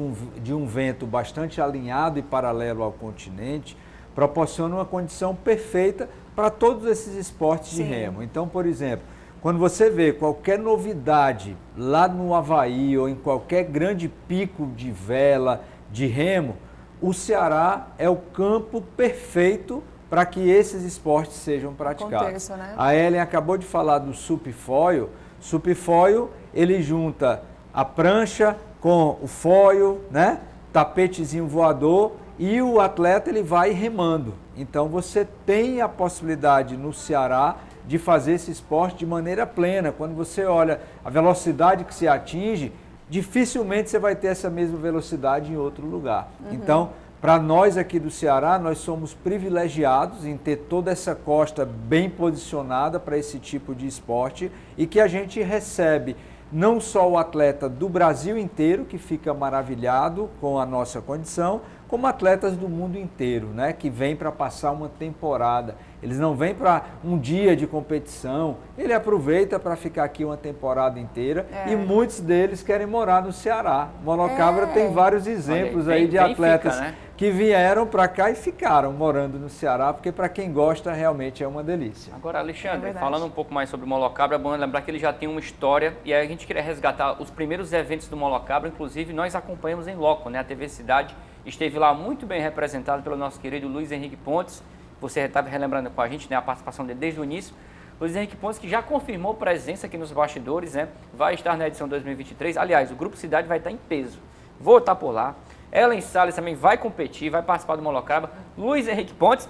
um vento bastante alinhado e paralelo ao continente, proporciona uma condição perfeita para todos esses esportes de remo. Então, por exemplo, quando você vê qualquer novidade lá no Havaí ou em qualquer grande pico de vela, de remo, o Ceará é o campo perfeito para que esses esportes sejam praticados. Aconteça, né? A Ellen acabou de falar do supfoil. Supfoil, ele junta a prancha com o foil, né? tapetezinho voador e o atleta ele vai remando. Então você tem a possibilidade no Ceará de fazer esse esporte de maneira plena. Quando você olha a velocidade que se atinge, dificilmente você vai ter essa mesma velocidade em outro lugar. Então, para nós aqui do Ceará, nós somos privilegiados em ter toda essa costa bem posicionada para esse tipo de esporte e que a gente recebe não só o atleta do Brasil inteiro, que fica maravilhado com a nossa condição, como atletas do mundo inteiro, né, que vêm para passar uma temporada. Eles não vêm para um dia de competição, ele aproveita para ficar aqui uma temporada inteira e muitos deles querem morar no Ceará. Monocabra tem vários exemplos aí de atletas fica, né? Que vieram para cá e ficaram morando no Ceará, porque para quem gosta realmente é uma delícia. Agora, Alexandre, falando um pouco mais sobre o Molocabra, é bom lembrar que ele já tem uma história e aí a gente queria resgatar os primeiros eventos do Molocabra, inclusive nós acompanhamos em loco, né? A TV Cidade esteve lá muito bem representado pelo nosso querido Luiz Henrique Pontes. Você estava relembrando com a gente, né, a participação dele desde o início. Luiz Henrique Pontes, que já confirmou presença aqui nos bastidores, né, vai estar na edição 2023. Aliás, o Grupo Cidade vai estar em peso. Vou estar por lá. Ellen Salles também vai competir, vai participar do Molocabra. Luiz Henrique Pontes.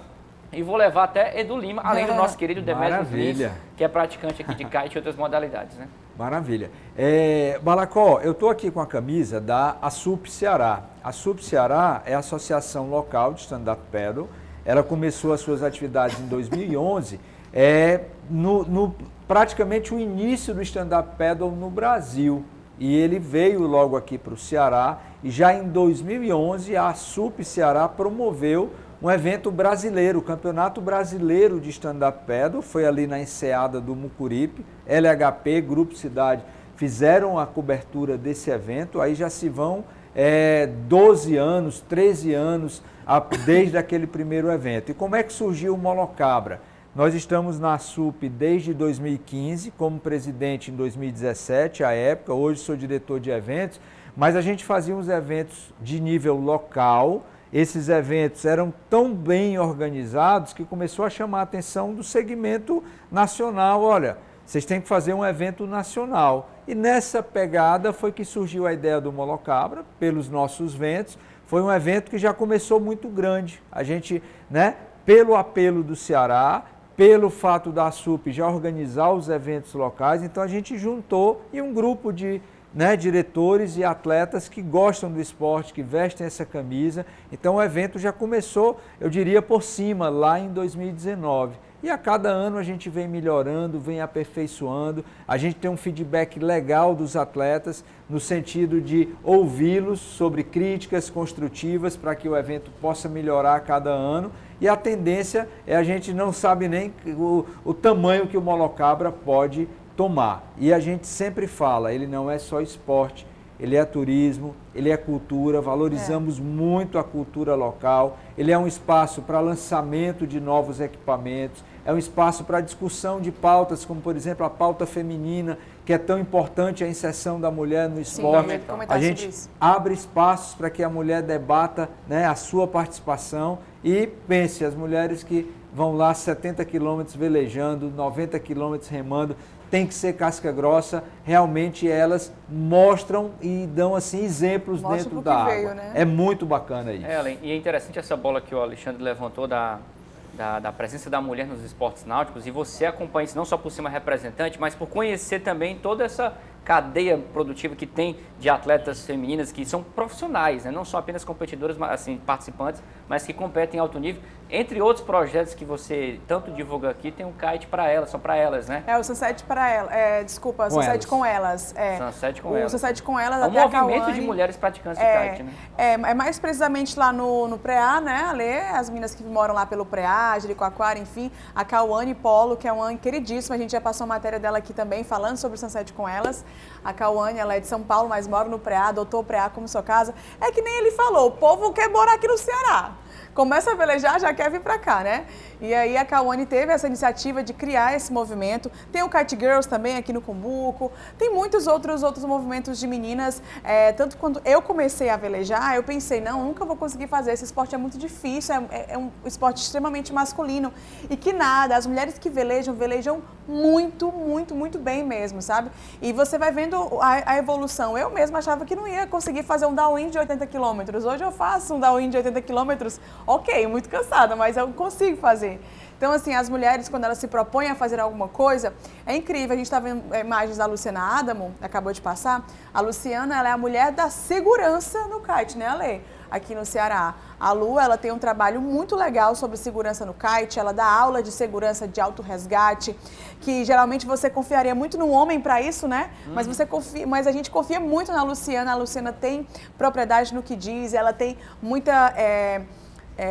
E vou levar até Edu Lima, além do nosso querido Demetrio Lins, que é praticante aqui de kite e outras modalidades, né? Maravilha. Balacó, eu estou aqui com a camisa da ASUP Ceará. A ASUP Ceará é a Associação Local de Stand-Up Paddle. Ela começou as suas atividades em 2011, praticamente o início do stand-up paddle no Brasil. E ele veio logo aqui para o Ceará e já em 2011 a ASUP Ceará promoveu um evento brasileiro, o Campeonato Brasileiro de Stand-Up Paddle, foi ali na enseada do Mucuripe, LHP, Grupo Cidade, fizeram a cobertura desse evento, aí já se vão 12 anos, 13 anos desde aquele primeiro evento. E como é que surgiu o Molocabra? Nós estamos na ASUP desde 2015, como presidente em 2017, à época, hoje sou diretor de eventos, mas a gente fazia uns eventos de nível local. Esses eventos eram tão bem organizados que começou a chamar a atenção do segmento nacional. Olha, vocês têm que fazer um evento nacional. E nessa pegada foi que surgiu a ideia do Molocabra, pelos nossos ventos. Foi um evento que já começou muito grande. A gente, né, pelo apelo do Ceará, pelo fato da ASUP já organizar os eventos locais, então a gente juntou e um grupo de diretores e atletas que gostam do esporte, que vestem essa camisa. Então o evento já começou, eu diria, por cima, lá em 2019. E a cada ano a gente vem melhorando, vem aperfeiçoando, a gente tem um feedback legal dos atletas, no sentido de ouvi-los sobre críticas construtivas para que o evento possa melhorar a cada ano. E a tendência é a gente não sabe nem o tamanho que o Molocabra pode tomar. E a gente sempre fala, ele não é só esporte, ele é turismo, ele é cultura, valorizamos muito a cultura local, ele é um espaço para lançamento de novos equipamentos, é um espaço para discussão de pautas, como por exemplo a pauta feminina, que é tão importante a inserção da mulher no esporte. Sim, a gente abre espaços para que a mulher debata, né, a sua participação e pense, as mulheres que vão lá 70 quilômetros velejando, 90 quilômetros remando, tem que ser casca grossa, realmente elas mostram e dão assim exemplos dentro da água. Veio, né? É muito bacana isso. Ellen, e é interessante essa bola que o Alexandre levantou da presença da mulher nos esportes náuticos, e você acompanha isso não só por ser uma representante, mas por conhecer também toda essa cadeia produtiva que tem de atletas femininas que são profissionais, né? Não são apenas competidoras, mas, assim, participantes, mas que competem em alto nível. Entre outros projetos que você tanto divulga aqui, tem um kite para elas, só para elas, né? O Sunset para elas, desculpa, Sunset com elas. Sunset com elas. O Sunset com elas, até a Cauane. Movimento de mulheres praticantes de kite, né? É mais precisamente lá no Preá, né, Ale? As meninas que moram lá pelo Preá, Jericoacoara, enfim, a Cauane Polo, que é uma queridíssima, a gente já passou matéria dela aqui também, falando sobre o Sunset com elas. A Cauane, ela é de São Paulo, mas mora no Preá, adotou o Preá como sua casa. É que nem ele falou, o povo quer morar aqui no Ceará. Começa a velejar, já quer vir para cá, né? E aí a Cauane teve essa iniciativa de criar esse movimento. Tem o Kite Girls também aqui no Cumbuco. Tem muitos outros movimentos de meninas. Tanto quando eu comecei a velejar, eu pensei, não, nunca vou conseguir fazer. Esse esporte é muito difícil, é um esporte extremamente masculino. E que nada, as mulheres que velejam muito, muito, muito bem mesmo, sabe? E você vai vendo a evolução. Eu mesma achava que não ia conseguir fazer um downwind de 80 km. Hoje eu faço um downwind de 80 km, ok, muito cansada, mas eu consigo fazer. Então, assim, as mulheres, quando elas se propõem a fazer alguma coisa, é incrível. A gente está vendo imagens da Luciana Adamo, acabou de passar. A Luciana, ela é a mulher da segurança no kite, né, Ale? Aqui no Ceará. A Lu, ela tem um trabalho muito legal sobre segurança no kite, ela dá aula de segurança de autorresgate, que geralmente você confiaria muito no homem para isso, né? Mas a gente confia muito na Luciana. A Luciana tem propriedade no que diz, ela tem muita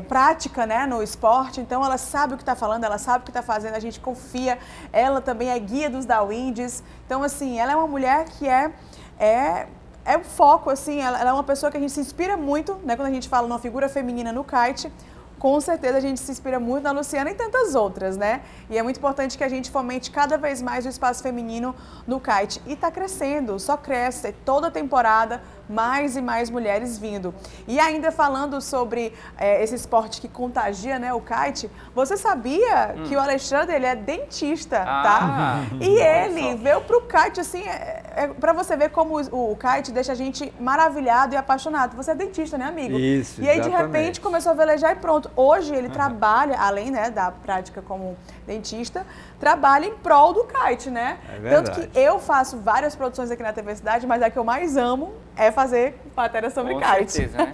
prática, né, no esporte, então ela sabe o que está falando, ela sabe o que está fazendo, a gente confia. Ela também é guia dos downwinds. Então, assim, ela é uma mulher que é o foco, assim, ela é uma pessoa que a gente se inspira muito, né, quando a gente fala numa figura feminina no kite. Com certeza a gente se inspira muito na Luciana e tantas outras, né? E é muito importante que a gente fomente cada vez mais o espaço feminino no kite. E está crescendo, só cresce. Toda temporada, mais e mais mulheres vindo. E ainda falando sobre esse esporte que contagia, né, o kite, você sabia que o Alexandre, ele é dentista, tá? E ele veio pro kite, assim, para você ver como o kite deixa a gente maravilhado e apaixonado. Você é dentista, né, amigo? Isso, e aí, de repente, começou a velejar e pronto. Hoje ele trabalha, além, né, da prática como dentista, trabalha em prol do kite, né? É verdade. Tanto que eu faço várias produções aqui na TV Cidade, mas a que eu mais amo é fazer matéria sobre kite. Com certeza, né?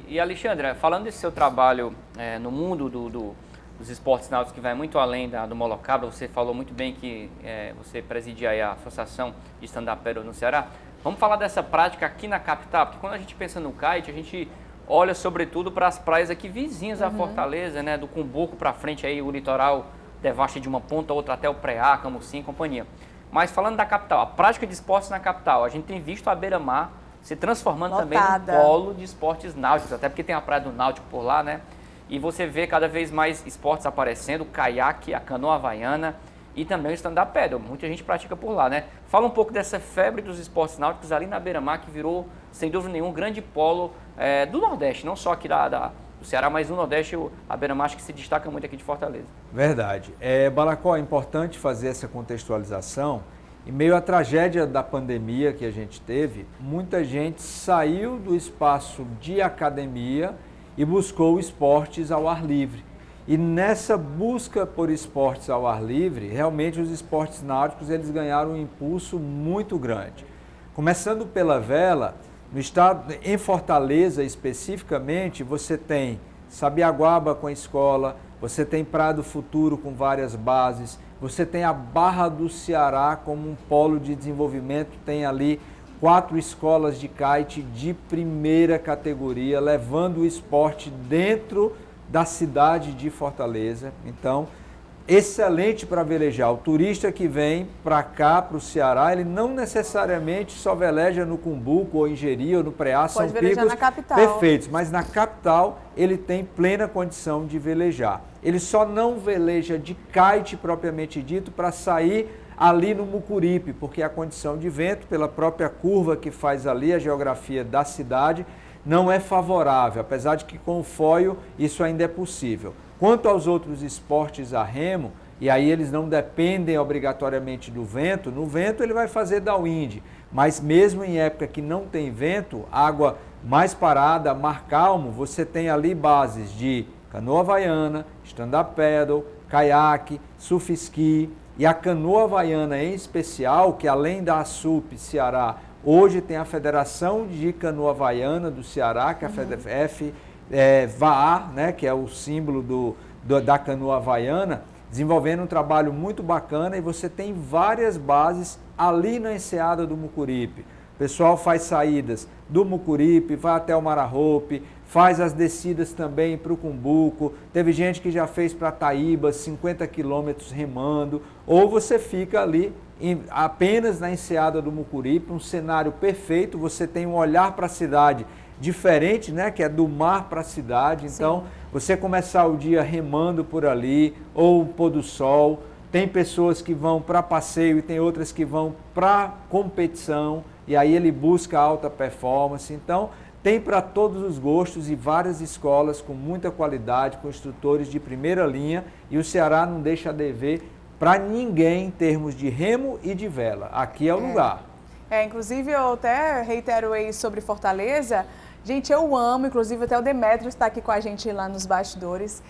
E Alexandra, falando desse seu trabalho no mundo dos esportes náuticos, que vai muito além do Molocabra, você falou muito bem que você presidia aí a Associação de Stand-Up Paddle no Ceará. Vamos falar dessa prática aqui na capital, porque quando a gente pensa no kite, a gente olha sobretudo para as praias aqui vizinhas à Fortaleza, né? Do Cumbuco para frente aí, o litoral devasta de uma ponta a outra até o Preá, Camusim e companhia. Mas falando da capital, a prática de esportes na capital, a gente tem visto a beira-mar se transformando também num polo de esportes náuticos, até porque tem a praia do Náutico por lá, né? E você vê cada vez mais esportes aparecendo, o caiaque, a canoa havaiana e também o stand-up paddle. Muita gente pratica por lá, né? Fala um pouco dessa febre dos esportes náuticos ali na beira-mar, que virou, sem dúvida nenhuma, um grande polo do Nordeste, não só aqui do Ceará, mas no Nordeste, a beira-mar acho que se destaca muito aqui de Fortaleza. Verdade. Balacó, é importante fazer essa contextualização. Em meio à tragédia da pandemia que a gente teve, muita gente saiu do espaço de academia e buscou esportes ao ar livre. E nessa busca por esportes ao ar livre, realmente os esportes náuticos eles ganharam um impulso muito grande. Começando pela vela, no estado, em Fortaleza especificamente, você tem Sabiaguaba com a escola, você tem Praia do Futuro com várias bases, você tem a Barra do Ceará como um polo de desenvolvimento, tem ali 4 escolas de kite de primeira categoria, levando o esporte dentro da cidade de Fortaleza. Então, excelente para velejar. O turista que vem para cá, para o Ceará, ele não necessariamente só veleja no Cumbuco, ou em Jeri, ou no Preá, são picos na capital. Perfeitos, mas na capital ele tem plena condição de velejar. Ele só não veleja de kite propriamente dito para sair ali no Mucuripe, porque a condição de vento, pela própria curva que faz ali, a geografia da cidade, não é favorável, apesar de que com o foil isso ainda é possível. Quanto aos outros esportes a remo, e aí eles não dependem obrigatoriamente do vento, no vento ele vai fazer downwind, mas mesmo em época que não tem vento, água mais parada, mar calmo, você tem ali bases de canoa havaiana, stand-up paddle, caiaque, surf ski, e a canoa havaiana em especial, que além da ASUP Ceará, hoje tem a Federação de Canoa Havaiana do Ceará, que é a VAR, né, que é o símbolo da canoa havaiana, desenvolvendo um trabalho muito bacana, e você tem várias bases ali na enseada do Mucuripe. O pessoal faz saídas do Mucuripe, vai até o Marahope, faz as descidas também para o Cumbuco, teve gente que já fez para Taíba, 50 quilômetros remando, ou você fica ali apenas na Enseada do Mucuripe, um cenário perfeito, você tem um olhar para a cidade diferente, né, que é do mar para a cidade, então você começar o dia remando por ali, ou pôr do sol, tem pessoas que vão para passeio e tem outras que vão para competição, e aí ele busca alta performance, então tem para todos os gostos e várias escolas com muita qualidade, com instrutores de primeira linha, e o Ceará não deixa a dever para ninguém em termos de remo e de vela. Aqui é o lugar. Inclusive eu até reitero aí sobre Fortaleza. Gente, eu amo, inclusive até o Demétrio está aqui com a gente lá nos bastidores.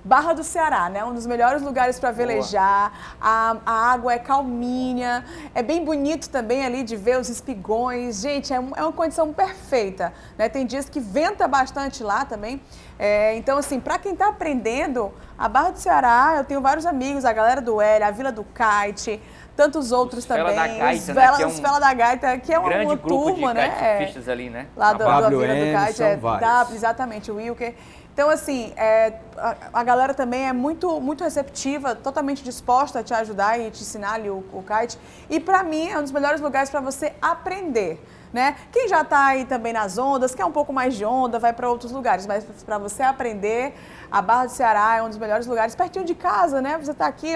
Barra do Ceará, né? Um dos melhores lugares para velejar, a água é calminha, é bem bonito também ali de ver os espigões. Gente, é uma condição perfeita, né? Tem dias que venta bastante lá também. Então, assim, para quem está aprendendo, a Barra do Ceará, eu tenho vários amigos, a galera do L, a Vila do Kite, tantos outros também. Da Gaita, os Vela da Gaita, que é uma turma, né? Surfistas ali, né? Lá da Vila do Kite, vários. exatamente, o Wilker. Então, assim, a galera também é muito receptiva, totalmente disposta a te ajudar e te ensinar ali o kite. E, para mim, é um dos melhores lugares para você aprender, né? Quem já está aí também nas ondas, quer um pouco mais de onda, vai para outros lugares. Mas para você aprender, a Barra do Ceará é um dos melhores lugares, pertinho de casa, né? Você está aqui,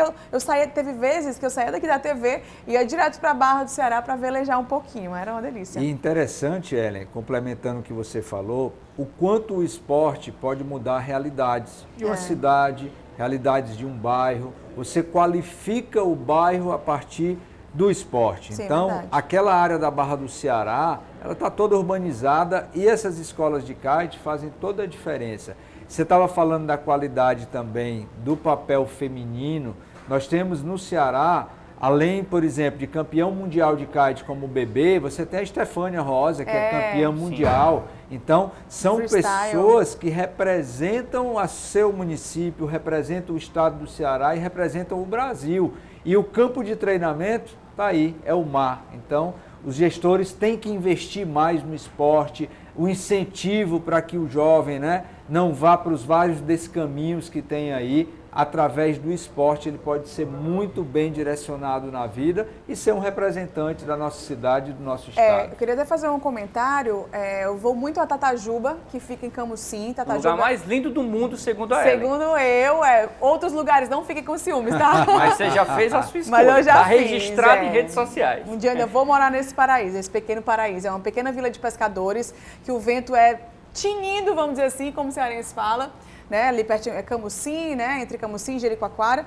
teve vezes que eu saía daqui da TV e ia direto para a Barra do Ceará para velejar um pouquinho, era uma delícia. E interessante, Ellen, complementando o que você falou, o quanto o esporte pode mudar realidades de uma cidade, realidades de um bairro. Você qualifica o bairro a partir do esporte. Sim, então, verdade. aquela área da Barra do Ceará, ela está toda urbanizada e essas escolas de kite fazem toda a diferença. Você estava falando da qualidade também do papel feminino. Nós temos no Ceará, além, por exemplo, de campeão mundial de kite como o Bebê, você tem a Estefânia Rosa, que é campeã mundial. Então, são pessoas que representam o seu município, representam o estado do Ceará e representam o Brasil. E o campo de treinamento está aí, é o mar. Então, os gestores têm que investir mais no esporte, o incentivo para que o jovem, né, não vá para os vários descaminhos que tem aí. Através do esporte, ele pode ser muito bem direcionado na vida e ser um representante da nossa cidade e do nosso estado. Eu queria até fazer um comentário. Eu vou muito a Tatajuba, que fica em Camusim. O lugar mais lindo do mundo, segundo a Ellen. Segundo eu, outros lugares, não fiquem com ciúmes, tá? Mas você já fez a sua escolha. Mas eu já tá fiz, registrado em redes sociais. Um dia eu vou morar nesse paraíso, esse pequeno paraíso. É uma pequena vila de pescadores, que o vento é tinindo, vamos dizer assim, como o cearense fala. Né, ali pertinho é Camusim, né, entre Camusim e Jericoacoara.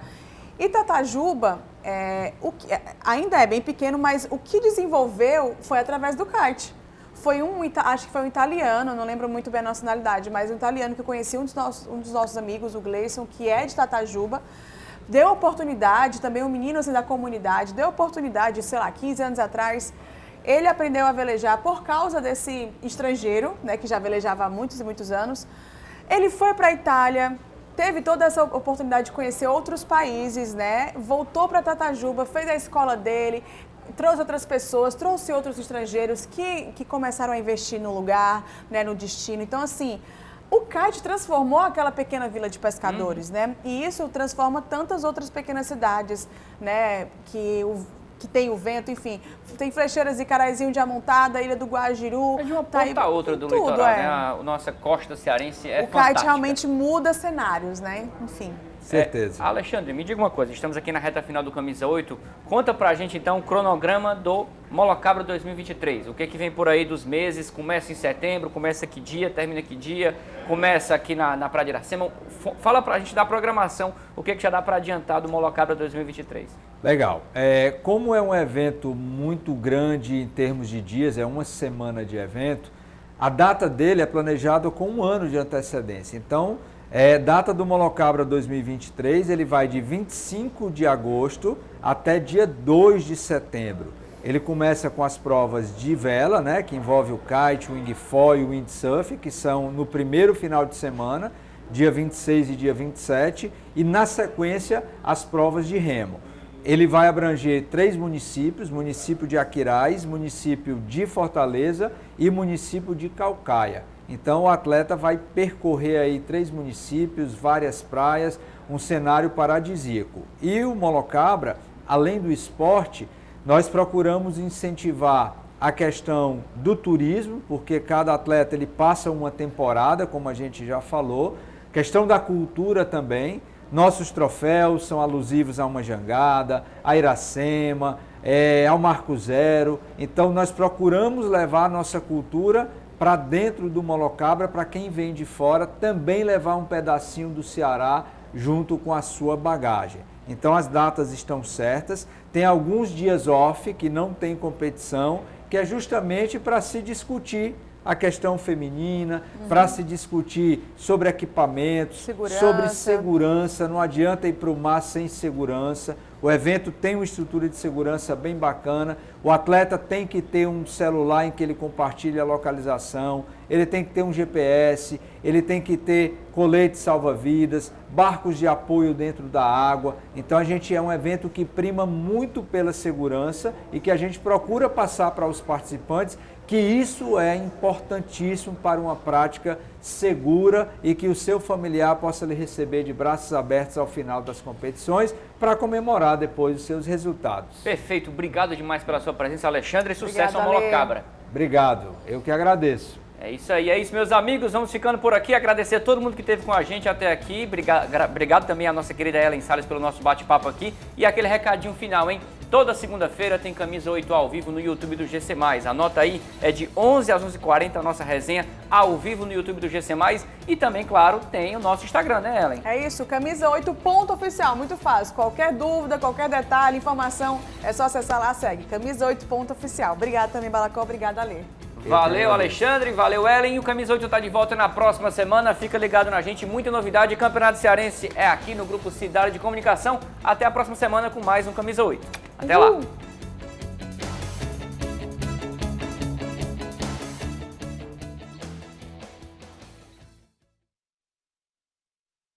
E Tatajuba, ainda é bem pequeno, mas o que desenvolveu foi através do kite. Acho que foi um italiano, não lembro muito bem a nacionalidade, mas um italiano que eu conheci, um dos nossos amigos, o Gleison, que é de Tatajuba, deu oportunidade, também um menino assim, da comunidade, deu oportunidade, sei lá, 15 anos atrás. Ele aprendeu a velejar por causa desse estrangeiro, né, que já velejava há muitos e muitos anos. Ele foi para a Itália, teve toda essa oportunidade de conhecer outros países, né? Voltou para Tatajuba, fez a escola dele, trouxe outras pessoas, trouxe outros estrangeiros que começaram a investir no lugar, né, no destino. Então, assim, o kite transformou aquela pequena vila de pescadores, né? E isso transforma tantas outras pequenas cidades, né? Que tem o vento, enfim. Tem Flecheiras e Caraizinho de Amontada, Ilha do Guajiru. É de uma ponta a outra do litoral, né? A nossa costa cearense é fantástica. O kite realmente muda cenários, né? Enfim. Certeza. Alexandre, me diga uma coisa, estamos aqui na reta final do Camisa 8. Conta pra gente, então, o cronograma do Molocabra 2023. O que vem por aí dos meses? Começa em setembro, começa que dia, termina que dia? Começa aqui na Praia de Iracema. Fala pra gente da programação, o que já dá para adiantar do Molocabra 2023. Legal. Como é um evento muito grande em termos de dias, é uma semana de evento, a data dele é planejada com 1 ano de antecedência. Então, data do Molocabra 2023, ele vai de 25 de agosto até dia 2 de setembro. Ele começa com as provas de vela, né, que envolve o kite, o wingfoil e o windsurf, que são no primeiro final de semana, dia 26 e dia 27, e na sequência as provas de remo. Ele vai abranger 3 municípios, município de Aquiraz, município de Fortaleza e município de Caucaia. Então o atleta vai percorrer aí 3 municípios, várias praias, um cenário paradisíaco. E o Molocabra, além do esporte, Nós procuramos incentivar a questão do turismo, porque cada atleta ele passa uma temporada, como a gente já falou. Questão da cultura também. Nossos troféus são alusivos a uma jangada, a Iracema, ao Marco Zero. Então nós procuramos levar a nossa cultura para dentro do Molocabra, para quem vem de fora também levar um pedacinho do Ceará junto com a sua bagagem. Então as datas estão certas, tem alguns dias off que não tem competição, que é justamente para se discutir a questão feminina, para se discutir sobre equipamentos, sobre segurança. Não adianta ir para o mar sem segurança. O evento tem uma estrutura de segurança bem bacana. O atleta tem que ter um celular em que ele compartilha a localização, ele tem que ter um GPS, ele tem que ter colete salva-vidas, barcos de apoio dentro da água. Então a gente é um evento que prima muito pela segurança e que a gente procura passar para os participantes que isso é importantíssimo para uma prática segura e que o seu familiar possa lhe receber de braços abertos ao final das competições para comemorar depois os seus resultados. Perfeito, obrigado demais pela sua presença, Alexandre, e sucesso ao Molocabra. Obrigado, eu que agradeço. É isso aí, é isso, meus amigos, vamos ficando por aqui, agradecer a todo mundo que esteve com a gente até aqui, obrigado também à nossa querida Ellen Salles pelo nosso bate-papo aqui, e aquele recadinho final, hein? Toda segunda-feira tem Camisa 8 ao vivo no YouTube do GC+. Anota aí, é de 11 às 11h40 a nossa resenha ao vivo no YouTube do GC+. E também, claro, tem o nosso Instagram, né, Ellen? É isso, Camisa 8 oficial, muito fácil. Qualquer dúvida, qualquer detalhe, informação, é só acessar lá, segue. Camisa 8 oficial. Obrigada também, Balacó, obrigada, Alê. Valeu, Alexandre, valeu, Ellen. E o Camisa 8 está de volta na próxima semana. Fica ligado na gente, muita novidade. Campeonato Cearense é aqui no Grupo Cidade de Comunicação. Até a próxima semana com mais um Camisa 8. Até lá!